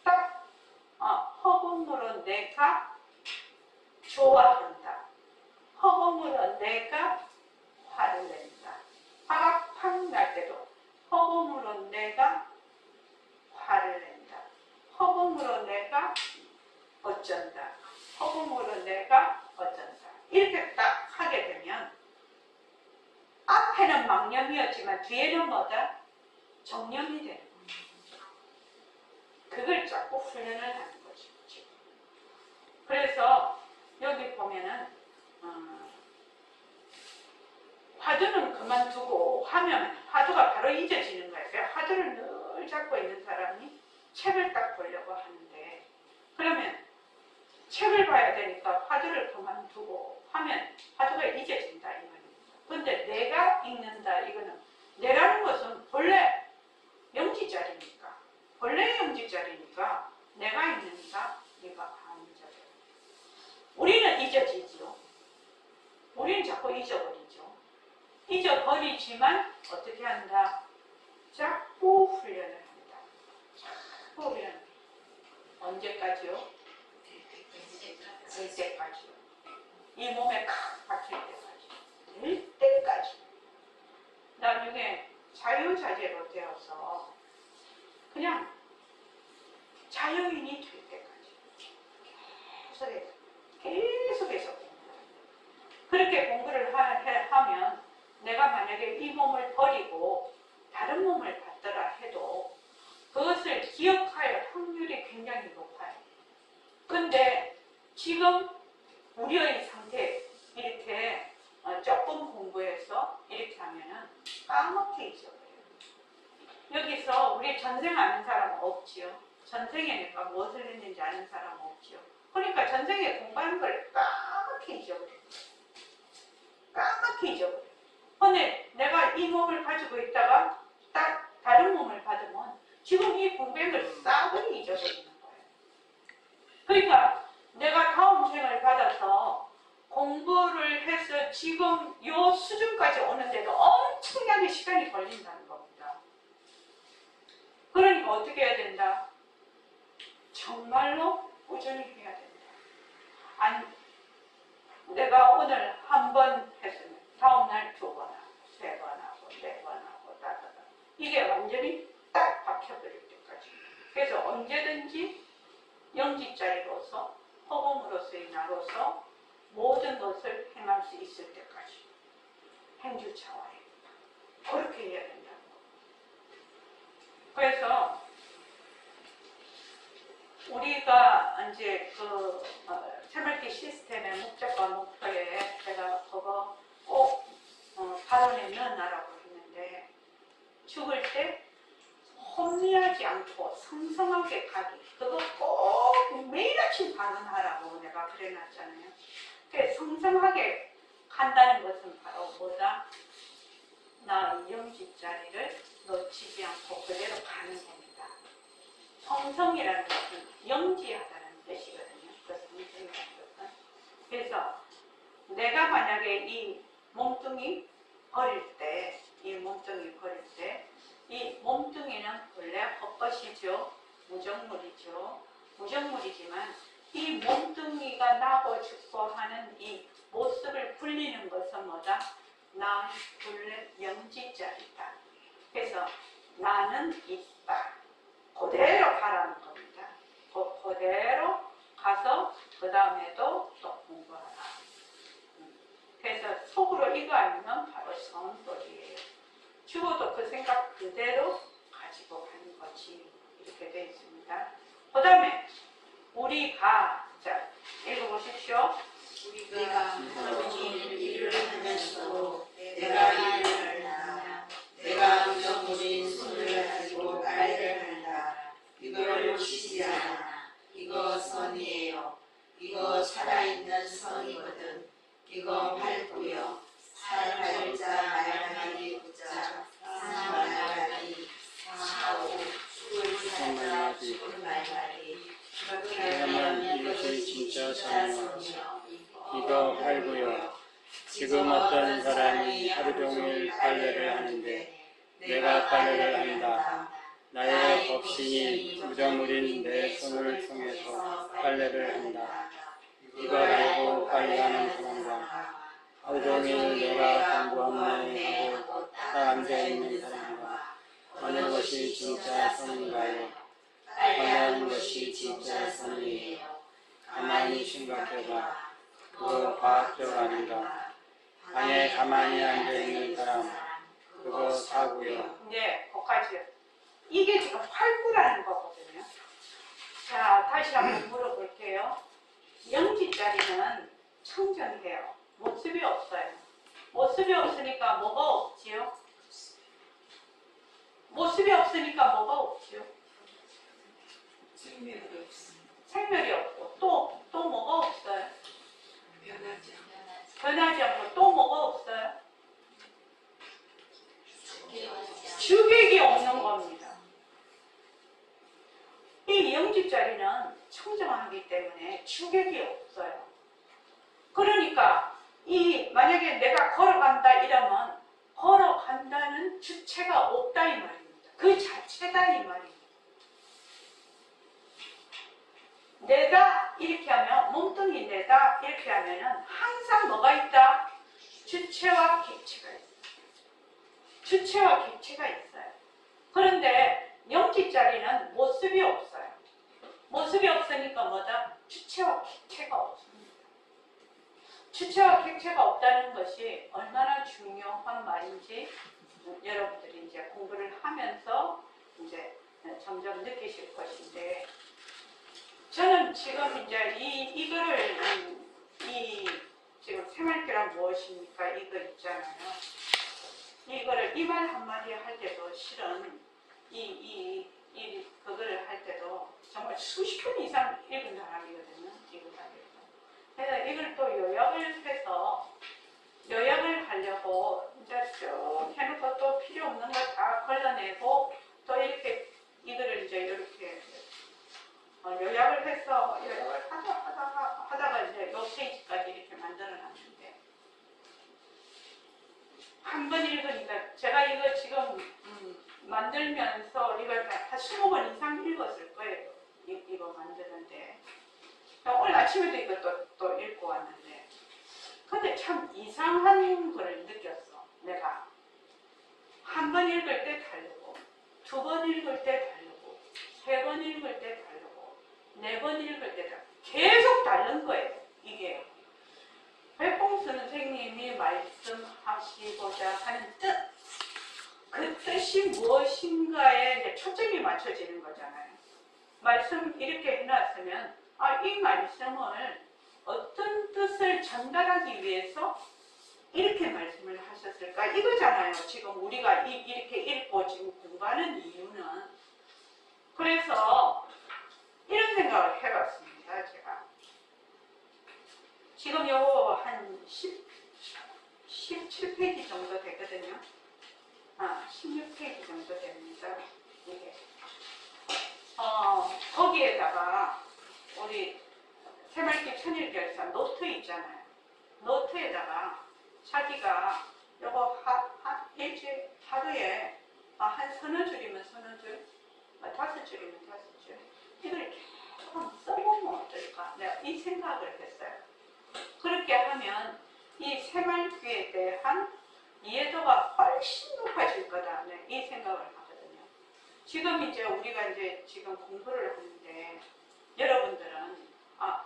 [SPEAKER 1] 딱 허공으로 내가 좋아한다. 허공으로 내가 화를 낸다. 화가 팍 날 때도 허공으로 내가 화를 낸다. 허공으로 내가 어쩐다. 허공으로 내가 어쩐다. 이렇게 딱 하게 되면 앞에는 망념이었지만 뒤에는 뭐다? 정념이 되는 겁니다. 그걸 자꾸 훈련을 하는 거죠. 그래서 여기 보면은 화두는 그만두고 하면 화두가 바로 잊어지는 거예요. 화두를 늘 잡고 있는 사람이 책을 딱 보려고 하는데 그러면 책을 봐야 되니까 화두를 그만두고 하면 화두가 잊어진다 이 말입니다. 그런데 내가 읽는다 이거는 내라는 것은 본래 영지자리니까 내가 읽는다 이거 안 잊어져요. 우리는 잊어지죠. 우리는 자꾸 잊어버리죠. 잊어버리지만 어떻게 한다? 자꾸 훈련을 한다. 자꾸 훈련. 언제까지요? 될 때까지요. 이 몸에 칵 박힐 때까지, 될 때까지. 나중에 자유자재로 되어서 그냥 자유인이 될 때까지 계속해서 그렇게 공부를 하면 내가 만약에 이 몸을 버리고 다른 몸을 받더라 해도 그것을 기억할 확률이 굉장히 높아요. 근데 지금 우리의 상태 이렇게 조금 공부해서 이렇게 하면은 까맣게 잊어버려요. 여기서 우리 전생 아는 사람 없지요? 전생에 내가 무엇을 했는지 아는 사람 없지요? 그러니까 전생에 공부하는 걸 까맣게 잊어버려요. 까맣게 잊어버려요. 근데 내가 이 몸을 가지고 있다가 딱 다른 몸을 받으면 지금 이 공부한 걸 싸그리 잊어버리는 거예요. 그러니까 내가 다음 생을 받아서 공부를 해서 지금 요 수준까지 오는데도 엄청나게 시간이 걸린다는 겁니다. 그러니까 어떻게 해야 된다? 정말로 꾸준히 해야 된다. 내가 오늘 한 번 했으면 다음날 2번 하고 3번 하고 4번 하고 따다다. 이게 완전히 딱 박혀버릴 때까지. 그래서 언제든지 영지자리로서 허공으로서의 나로서 모든 것을 행할 수 있을 때까지 행주차와에 그렇게 해야 된다는 거예요. 그래서 우리가 이제 그 새말기 시스템의 목적과 목표에 제가 그거 꼭 발언에 넣어놔라고 했는데 죽을 때 혼미하지 않고 성성하게 가기 그거 꼭 매일 아침 발언하라고 내가 그래놨잖아요. 성성하게 간다는 것은 바로 뭐다? 나 영지자리를 놓치지 않고 그대로 가는 겁니다. 성성이라는 것은 영지하다는 뜻이거든요. 그 성성이라는 것은. 그래서 내가 만약에 이 몸뚱이 버릴 때, 이 몸뚱이는 원래 헛것이죠. 무정물이죠. 무정물이지만 이 몸뚱이가 나고 죽고 하는 이 모습을 불리는 것은 뭐다? 나 본래 영지자리다. 그래서 나는 있다. 그대로 가라는 겁니다. 그대로 가서 그 다음에도 또 공부하라. 그래서 속으로 이거 아니면 바로 성불이에요. 죽어도 그 생각 그대로 가지고 가는 거지. 이렇게 되어 있습니다. 그 다음에 우리가 자 읽어보십시오.
[SPEAKER 4] 우리가 모든 일을 하면서도 내가 일을 한다. 내가 무정물인 손을 가지고 빨래를 한다. 이걸 놓치지 않아. 이거 선이에요. 이거 살아있는 성이거든. 이거 밝고요. 살발자 말하기 붙자 사말하기 사오 죽을 살자 죽을 말하기 그러면 이것이 진짜 성이요.
[SPEAKER 2] 이거 팔고요. 지금 어떤 사람이 하루 종일 빨래를 하는데 내가 빨래를 한다. 나의 법신이 무정물인 내 손을 통해서 빨래를 한다. 이걸 알고 빨래하는 사람과 하루 종일 내가 공부하네 하고 딱 앉아있는 사람과 어느 것이 진짜 성인가요? 빨래하는 것이 진짜 성이에요. 가만히 생각해봐. 그거 과학적 아닌가? 방에 가만히 앉아있는 사람 그거 사고요.
[SPEAKER 1] 네, 거기까지요. 이게 지금 활구라는 거거든요. 자, 다시 한번 물어볼게요. 영지자리는 청정해요. 모습이 없어요. 모습이 없으니까 뭐가 없지요? 모습이 없으니까 뭐가 없지요? 생멸이 없고 또 뭐가 없어요? 변하지 않고 또 뭐가 없어요? 주객이 없는 겁니다. 이 영지자리는 청정하기 때문에 주객이 없어요. 그러니까 만약에 내가 걸어간다 이러면 걸어간다는 주체가 없다 이 말입니다. 그 자체다 이 말입니다. 내다 이렇게 하면 몸뚱이 내다 이렇게 하면은 항상 뭐가 있다? 주체와 객체가 있어요. 주체와 객체가 있어요. 그런데 영지자리는 모습이 없어요. 모습이 없으니까 뭐다? 주체와 객체가 없습니다. 주체와 객체가 없다는 것이 얼마나 중요한 말인지 여러분들이 이제 공부를 하면서 이제 점점 느끼실 것인데, 저는 지금 이제 이거를 지금 생활계란 무엇입니까? 이거 있잖아요. 이거를 이 말 한마디 할 때도 실은 그거를 할 때도 정말 수십 번 이상 읽은 사람이거든요. 이걸 하려고. 그래서 이걸 또 요약을 해서 요약을 하려고 이제 쭉 해놓고 또 필요 없는 거 다 걸러내고 또 이렇게 이거를 이제 이렇게 요약을 해서 요약을 하다가 이제 요 페이지까지 이렇게 만들어놨는데, 한 번 읽으니까 제가 이거 지금 만들면서 이걸 한 20번 이상 읽었을 거예요. 이거 만드는데 오늘 아침에도 이거 또 읽고 왔는데, 근데 참 이상한 걸 느꼈어. 내가 한 번 읽을 때 다르고, 두 번 읽을 때 다르고, 세 번 읽을 때 다르고, 네 번 읽을 때 다르고, 계속 다른 거예요. 이게 백봉수 선생님이 말씀하시고자 하는 뜻, 그 뜻이 무엇인가에 이제 초점이 맞춰지는 거잖아요. 말씀 이렇게 해놨으면 이 말씀을 어떤 뜻을 전달하기 위해서 이렇게 말씀을 하셨을까? 이거잖아요. 지금 우리가 이렇게 읽고 지금 공부하는 이유는. 그래서 이런 생각을 해봤습니다. 제가 지금 요거 한 17페이지 정도 되거든요. 16페이지 정도 됩니다. 이게 거기에다가 우리 새말기 천일결사 노트 있잖아요. 노트에다가 자기가 요거 일주일 하루에 한 서너 줄이면 서너 줄, 5줄이면 5줄, 이걸 조금 써보면 어떨까? 내가 이 생각을 했어요. 그렇게 하면 이 새말귀에 대한 이해도가 훨씬 높아질 거다. 이 생각을 하거든요. 지금 이제 우리가 이제 지금 공부를 하는데, 여러분들은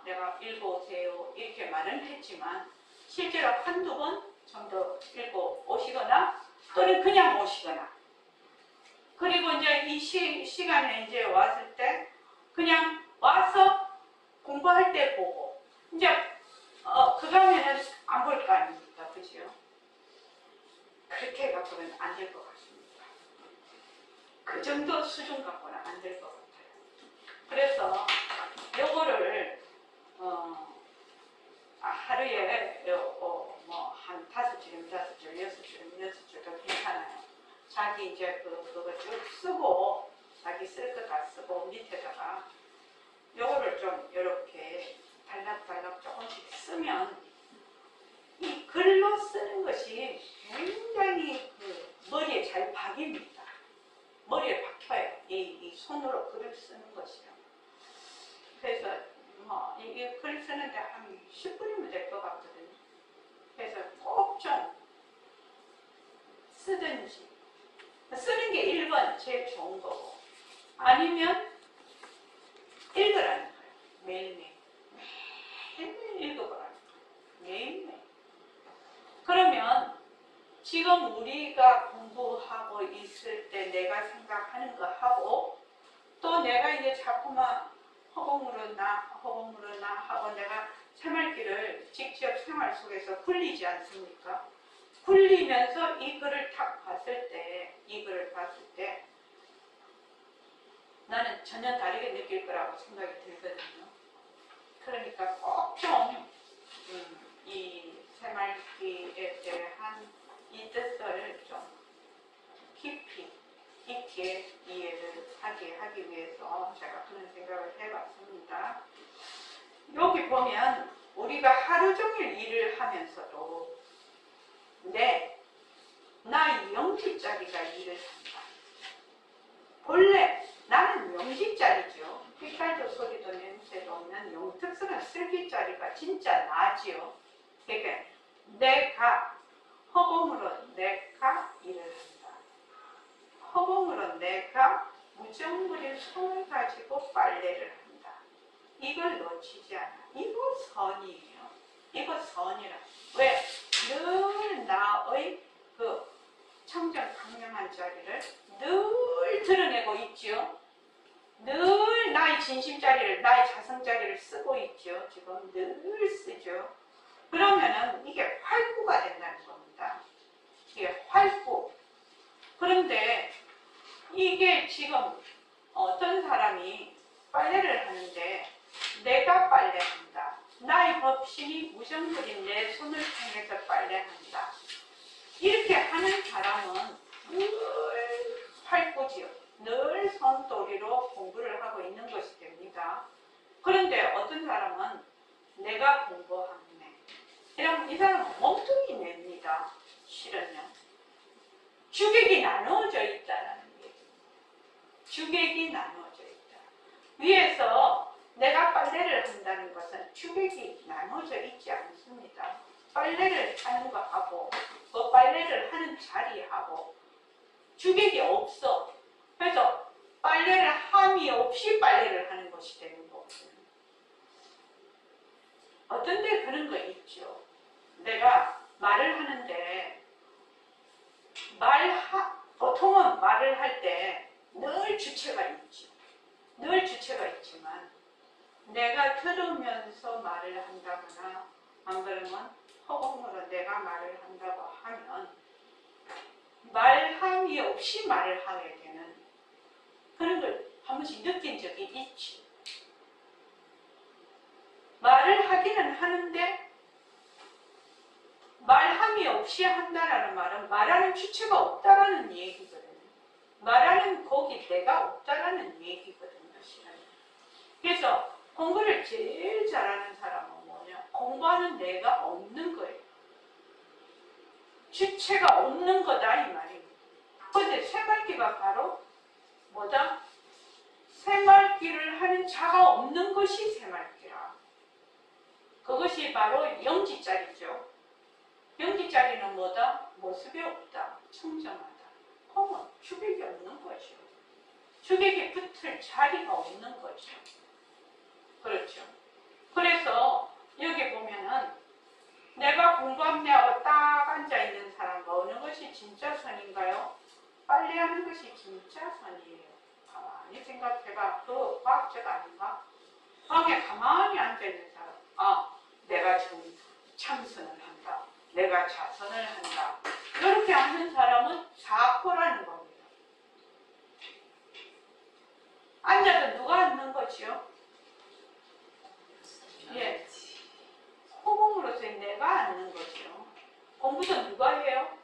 [SPEAKER 1] 내가 읽어오세요 이렇게 말은 했지만 실제로 한두 번 정도 읽고 오시거나 또는 그냥 오시거나, 그리고 이제 이 시간에 이제 왔을 때 그냥 와서 공부할 때 보고, 이제 그거 하면은 안 볼 거 아닙니까? 그죠? 그렇게 갖고는 안 될 것 같습니다. 그 정도 수준 갖고는 안 될 것 같아요. 그래서 요거를 하루에 한 5줄이면 5줄, 6줄이면 6줄도 괜찮아요. 자기 이제 그거 쭉 쓰고, 자기 쓸 거 다 쓰고, 밑에다가 요거를 좀 이렇게 달락달락 조금씩 쓰면 이 글로 쓰는 것이 굉장히 머리에 잘 박힙니다. 머리에 박혀요. 이 손으로 글을 쓰는 것이요. 그래서 이 글 쓰는데 한 10분이면 될 것 같거든요. 그래서 꼭 좀 쓰든지, 쓰는 게 1번 제일 좋은 거고, 아니면 읽으라는 거예요. 매일매일. 매일매일 읽어보라는 거예요. 매일매일. 그러면 지금 우리가 공부하고 있을 때 내가 생각하는 거 하고, 또 내가 이제 자꾸만 허공으로 나 하고 내가 새말기를 직접 생활 속에서 굴리지 않습니까? 굴리면서 이 글을 딱 봤을 때, 이 글을 봤을 때 나는 전혀 다르게 느낄 거라고 생각이 들거든요. 그러니까 꼭 좀 이 새말기에 대한 이 뜻을 좀 깊이 있게 이해를 하기 위해서 제가 그런 생각을 해봤습니다. 여기 보면 우리가 하루 종일 일을 하면서도 나 영지짜리가 일을 한다. 본래 나는 영지짜리죠. 빛깔도 소리도 냄새도 보면 영특성은 슬기자리가 진짜 나지요. 그러니까 내가 허공으로 내가 일을 한다. 허공으로 내가 무정부린 손을 가지고 빨래를 한다. 이걸 놓치지 않아. 이거 선이에요. 이거 선이라. 왜? 늘 나의 그 청정 강력한 자리를 늘 드러내고 있죠. 늘 나의 진심 자리를, 나의 자성 자리를 쓰고 있죠. 지금 늘 쓰죠. 그러면은 이게 활구가 된다는 겁니다. 이게 활구. 그런데 이게 지금 어떤 사람이 빨래를 하는데 내가 빨래한다. 나의 법신이 무정부린 내 손을 통해서 빨래한다. 이렇게 하는 사람은 늘 활구지요. 늘 손도리로 공부를 하고 있는 것이 됩니다. 그런데 어떤 사람은 내가 공부하네. 이러면 이 사람은 몸뚱이 냅니다. 실은요. 주객이 나누어져 있다는 얘기입니다. 주객이 나누어져 있다. 위에서 내가 빨래를 한다는 것은 주객이 나누어져 있지 않습니다. 빨래를 하는 거하고 그 빨래를 하는 자리하고 주객이 없어. 그래서 빨래를 함이 없이 빨래를 하는 것이 되는 거거든요. 어떤 데 그런 거 있죠. 내가 말을 하는데 보통은 말을 할 때 늘 주체가 있죠. 늘 주체가 있지만 내가 들으면서 말을 한다거나 안 그러면 허공으로 내가 말을 한다고 하면 말함이 없이 말을 하게 되는 그런 걸 한 번씩 느낀 적이 있지. 말을 하기는 하는데 말함이 없이 한다라는 말은 말하는 주체가 없다라는 얘기거든요. 말하는 곡이 내가 없다라는 얘기거든요. 그래서 공부를 제일 잘하는 사람은 뭐냐? 공부하는 내가 없는 거예요. 주체가 없는 거다 이 말입니다. 그런데 새말기가 바로 뭐다? 새말기를 하는 자가 없는 것이 새말기라. 그것이 바로 영지자리죠. 영지자리는 뭐다? 모습이 없다. 청정하다. 그러면 주객이 없는 거죠. 주객이 붙을 자리가 없는 거죠. 그렇죠. 그래서 여기 보면은 내가 공부합니다고 딱 앉아있는 사람과 어느 것이 진짜 선인가요? 빨래하는 것이 진짜 선이에요. 가만히 생각해봐. 그 과학자가 아닌가? 방에 가만히 앉아있는 사람. 내가 지금 참선을 한다. 내가 자선을 한다. 이렇게 하는 사람은 사코라는 겁니다. 앉아도 누가 앉는 거지요? 예. 허공으로서의 내가 앉는 거죠. 공부도 누가 해요?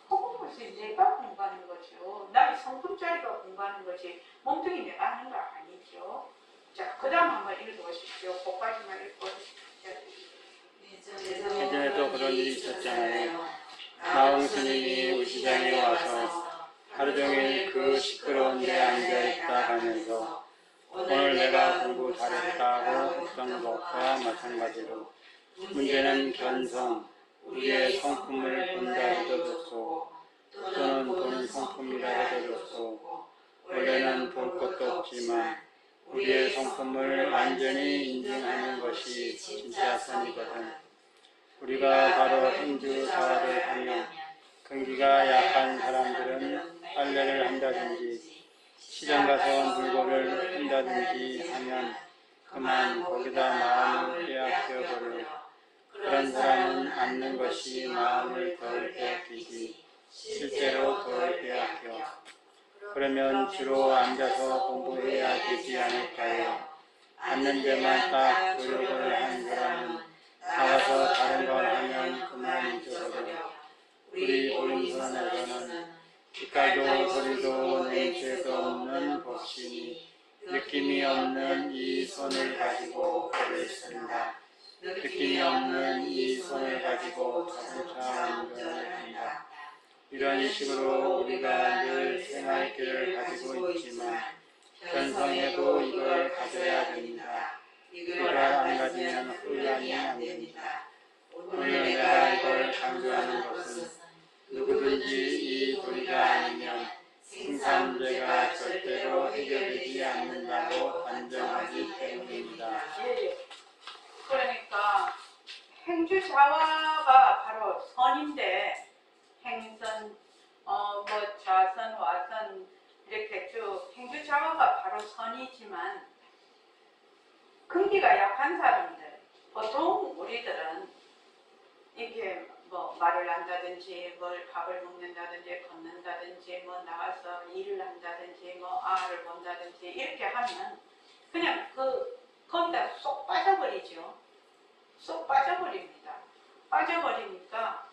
[SPEAKER 1] 허공으로서의 내가 공부하는 거죠. 나의 성품자리가 공부하는 거지 몸뚱이 내가 하는 거 아니죠. 자, 그 다음 한번 읽어보십시오. 그까지만 읽어보십시오.
[SPEAKER 2] 예전에도 그런 일이 있었잖아요. 나홍 스님이 우시장에 와서 하루 종일 그 시끄러운 데 앉아있다 가면서 오늘 내가 공부 잘했다고 했던 것과 마찬가지로 문제는 견성, 우리의 성품을 본다 해도 좋소, 또는 본 성품이라 해도 좋소, 원래는 볼 것도 없지만 우리의 성품을 완전히 인증하는 것이 진짜 선이거든. 우리가 바로 행주 사화를 하며 근기가 약한 사람들은 빨래를 한다든지 시장 가서 물건을 한다든지 하면 그만 거기다 마음을 빼앗겨버려. 그런 사람은 앉는 것이 마음을 덜 빼앗기지 실제로 덜 빼앗겨. 그러면 주로 앉아서 공부해야 되지 않을까요? 앉는 데만 딱 노력을 한 사람은 나가서 다른 걸 하면 그만 잊어버려. 우리 오른손에서는 빛깔도 소리도 냄새도 없는 법신이 느낌이 없는 이 손을 가지고 글을 쓴다. 느낌이 없는 이 손을 가지고 자동차 운전을 한다. 이런 식으로 우리가 늘 생활길을 가지고 있지만 견성에도 이걸 가져야 됩니다. 이걸 있으면 혼란이 안 됩니다.
[SPEAKER 4] 오늘 내가 이걸 강조하는 것은 누구든지 이 도리가 아니면 생사 문제가 절대로 해결되지 않는다고 단정하기 때문입니다.
[SPEAKER 1] 예. 그러니까 행주자화가 바로 선인데 행선, 뭐 자선, 와선 이렇게 쭉 행주자화가 바로 선이지만 근기가 약한 사람들, 보통 우리들은 이렇게 뭐 말을 한다든지 뭘 밥을 먹는다든지 걷는다든지 뭐 나가서 일을 한다든지 뭐 아를 본다든지 이렇게 하면 그냥 거기다 쏙 빠져버리죠. 쏙 빠져버립니다. 빠져버리니까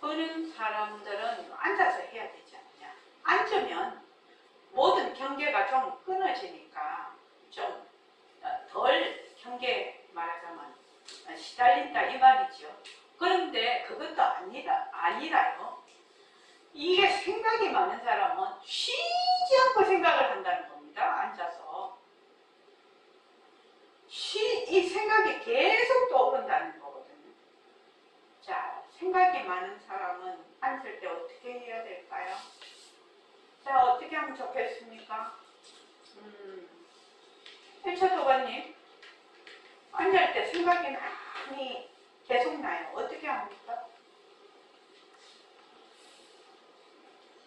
[SPEAKER 1] 그런 사람들은 앉아서 해야 되지 않냐. 앉으면 모든 경계가 좀 끊어지니까 좀 덜 경계 말하자면 시달린다 이 말이죠. 그런데 그것도 아니라요. 이게 생각이 많은 사람은 쉬지 않고 생각을 한다는 겁니다. 앉아서. 이 생각이 계속 떠오른다는 거거든요. 자, 생각이 많은 사람은 앉을 때 어떻게 해야 될까요? 자, 어떻게 하면 좋겠습니까? 1차 도반님, 앉을 때 생각이 많이 계속 나요. 어떻게 합니까?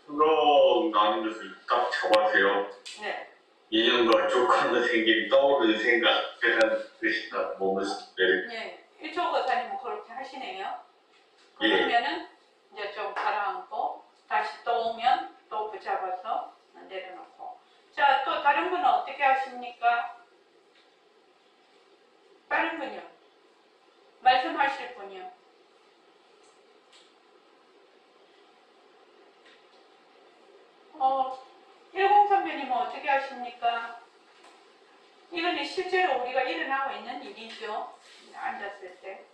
[SPEAKER 6] 생각 나는 것을 딱 잡아세요.
[SPEAKER 1] 네.
[SPEAKER 6] 인연과 조건의 생김이 떠오르는 생각, 그런 뜻이다. 몸을 내려.
[SPEAKER 1] 네. 1초 거사님은 그렇게 하시네요.
[SPEAKER 6] 예.
[SPEAKER 1] 그러면은 이제 좀 가라앉고 다시 또 오면 또 붙잡아서 내려놓고. 자, 또 다른 분은 어떻게 하십니까? 다른 분이요. 말씀하실 분이요. 일공선배님은 어떻게 하십니까? 이거는 실제로 우리가 일어나고 있는 일이죠. 앉았을 때.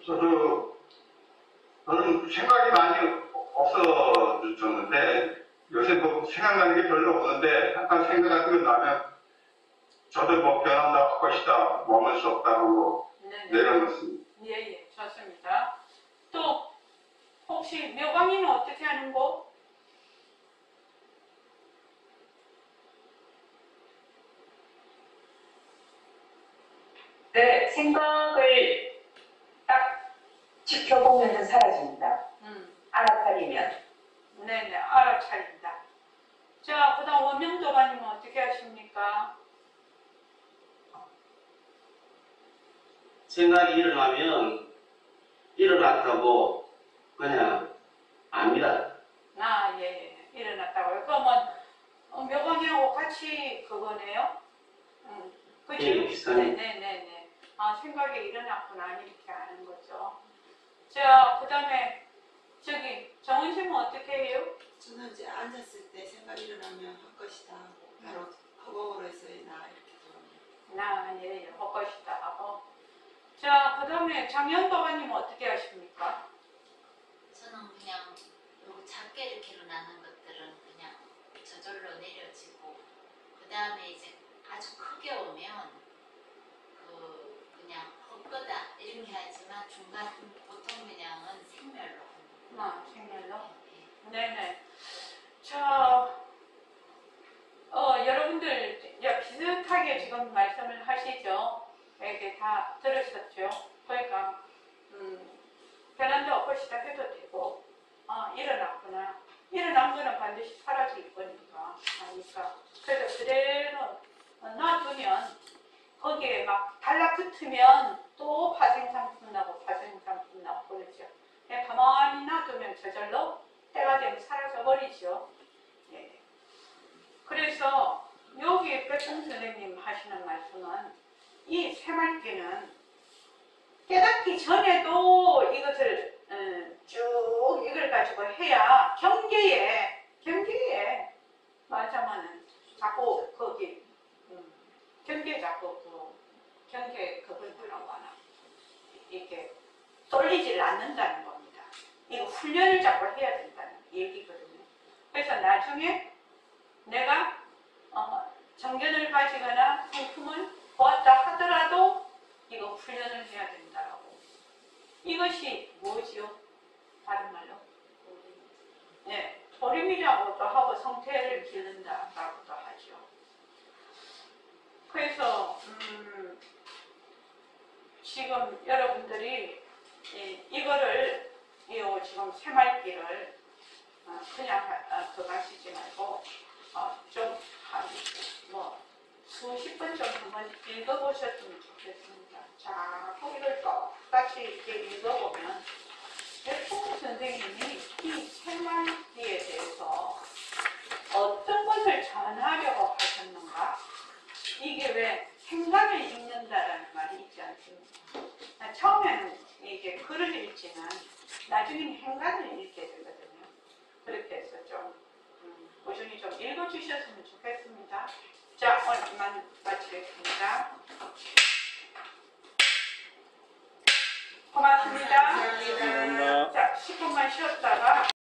[SPEAKER 3] 저는 생각이 많이 없어졌는데 요새 뭐 생각나는 게 별로 없는데 잠깐 생각 같은 거 나면 저도 뭐 변한다 할 것이다 머물 수 없다고 내려놓습니다.
[SPEAKER 1] 예, 좋습니다. 또 혹시 묘광이는 어떻게 하는 거?
[SPEAKER 5] 네, 생각을 딱 지켜보면서 사라집니다. 알아차리면.
[SPEAKER 1] 네네, 알아차린다. 자, 그 다음 원명도가님은 어떻게 하십니까?
[SPEAKER 7] 생각이 일어나면 일어났다고 그냥 압니다.
[SPEAKER 1] 아, 예, 일어났다고요. 그러면 묘광이하고 같이 그거네요? 그죠?
[SPEAKER 7] 예, 비슷하네.
[SPEAKER 1] 네네네. 아, 생각이 일어났구나 이렇게 아는 거죠. 자, 그 다음에 저기 정은심은 어떻게 해요?
[SPEAKER 4] 저는 이제 앉았을 때 생각이 일어나면 할 것이다 하고 바로 허공으로 해서 나 이렇게 돌아옵니다.
[SPEAKER 1] 예, 헛것이다 하고. 자, 그 다음에 장현도가님은 어떻게 하십니까?
[SPEAKER 8] 저는 그냥 요거 작게 이렇게 일어나는 것들은 그냥 저절로 내려지고 그 다음에 이제 아주 크게 오면 그냥 헛거다 이렇게 하지만 중간 보통 그냥은 생멸로 합니다.
[SPEAKER 1] 생멸로?
[SPEAKER 8] 네.
[SPEAKER 1] 네네. 자, 여러분들 비슷하게 지금 말씀을 하시죠. 이렇게 다 들으셨죠. 그러니까 변한데 엎어시다 해도 되고 일어났구나. 일어난 거는 반드시 사라질 거니까 아니까. 그래서 그대로 놔두면 거기에 막 달라붙으면 또 파생상품 나고 파생상품 나고 그러죠. 그냥 가만히 놔두면 저절로 때가 되면 사라져 버리죠. 예. 그래서 여기 백봉 선생님 하시는 말씀은 이 새말기는 깨닫기 전에도 이것을 쭉 이걸 가지고 해야 경계에 말하자면은 자꾸 거기 경계 자꾸 경계 그걸 뭐라고 하나 이렇게 쏠리질 않는다는 겁니다. 이거 훈련을 자꾸 해야 된다는 얘기거든요. 그래서 나중에 내가 가지거나 상품을 보았다 하더라도 이거 훈련을 해야 된다라고. 이것이 뭐지요? 다른 말로? 네, 도림이라고도 하고 성태를 기른다라고도 하죠. 그래서 지금 여러분들이 이거를 지금 새말기를 그냥 그거 하시지 말고 좀 뭐 수십 번 좀 한번 읽어보셨으면 좋겠습니다. 자, 거기를 똑같이 이렇게 읽어보면 백봉 선생님이 이 새말기에 대해서 어떤 것을 전하려고 하셨는가? 이게 왜 생각을 읽는다라는 말이 있지 않습니까? 처음에는 이게 글을 읽지만 나중에는 행간을 읽게 되거든요. 그렇게 해서 좀 꾸준히 좀 읽어주셨으면 좋겠습니다. 자, 오늘 이만 마치겠습니다. 고맙습니다.
[SPEAKER 2] 감사합니다.
[SPEAKER 1] 자, 10분만 쉬었다가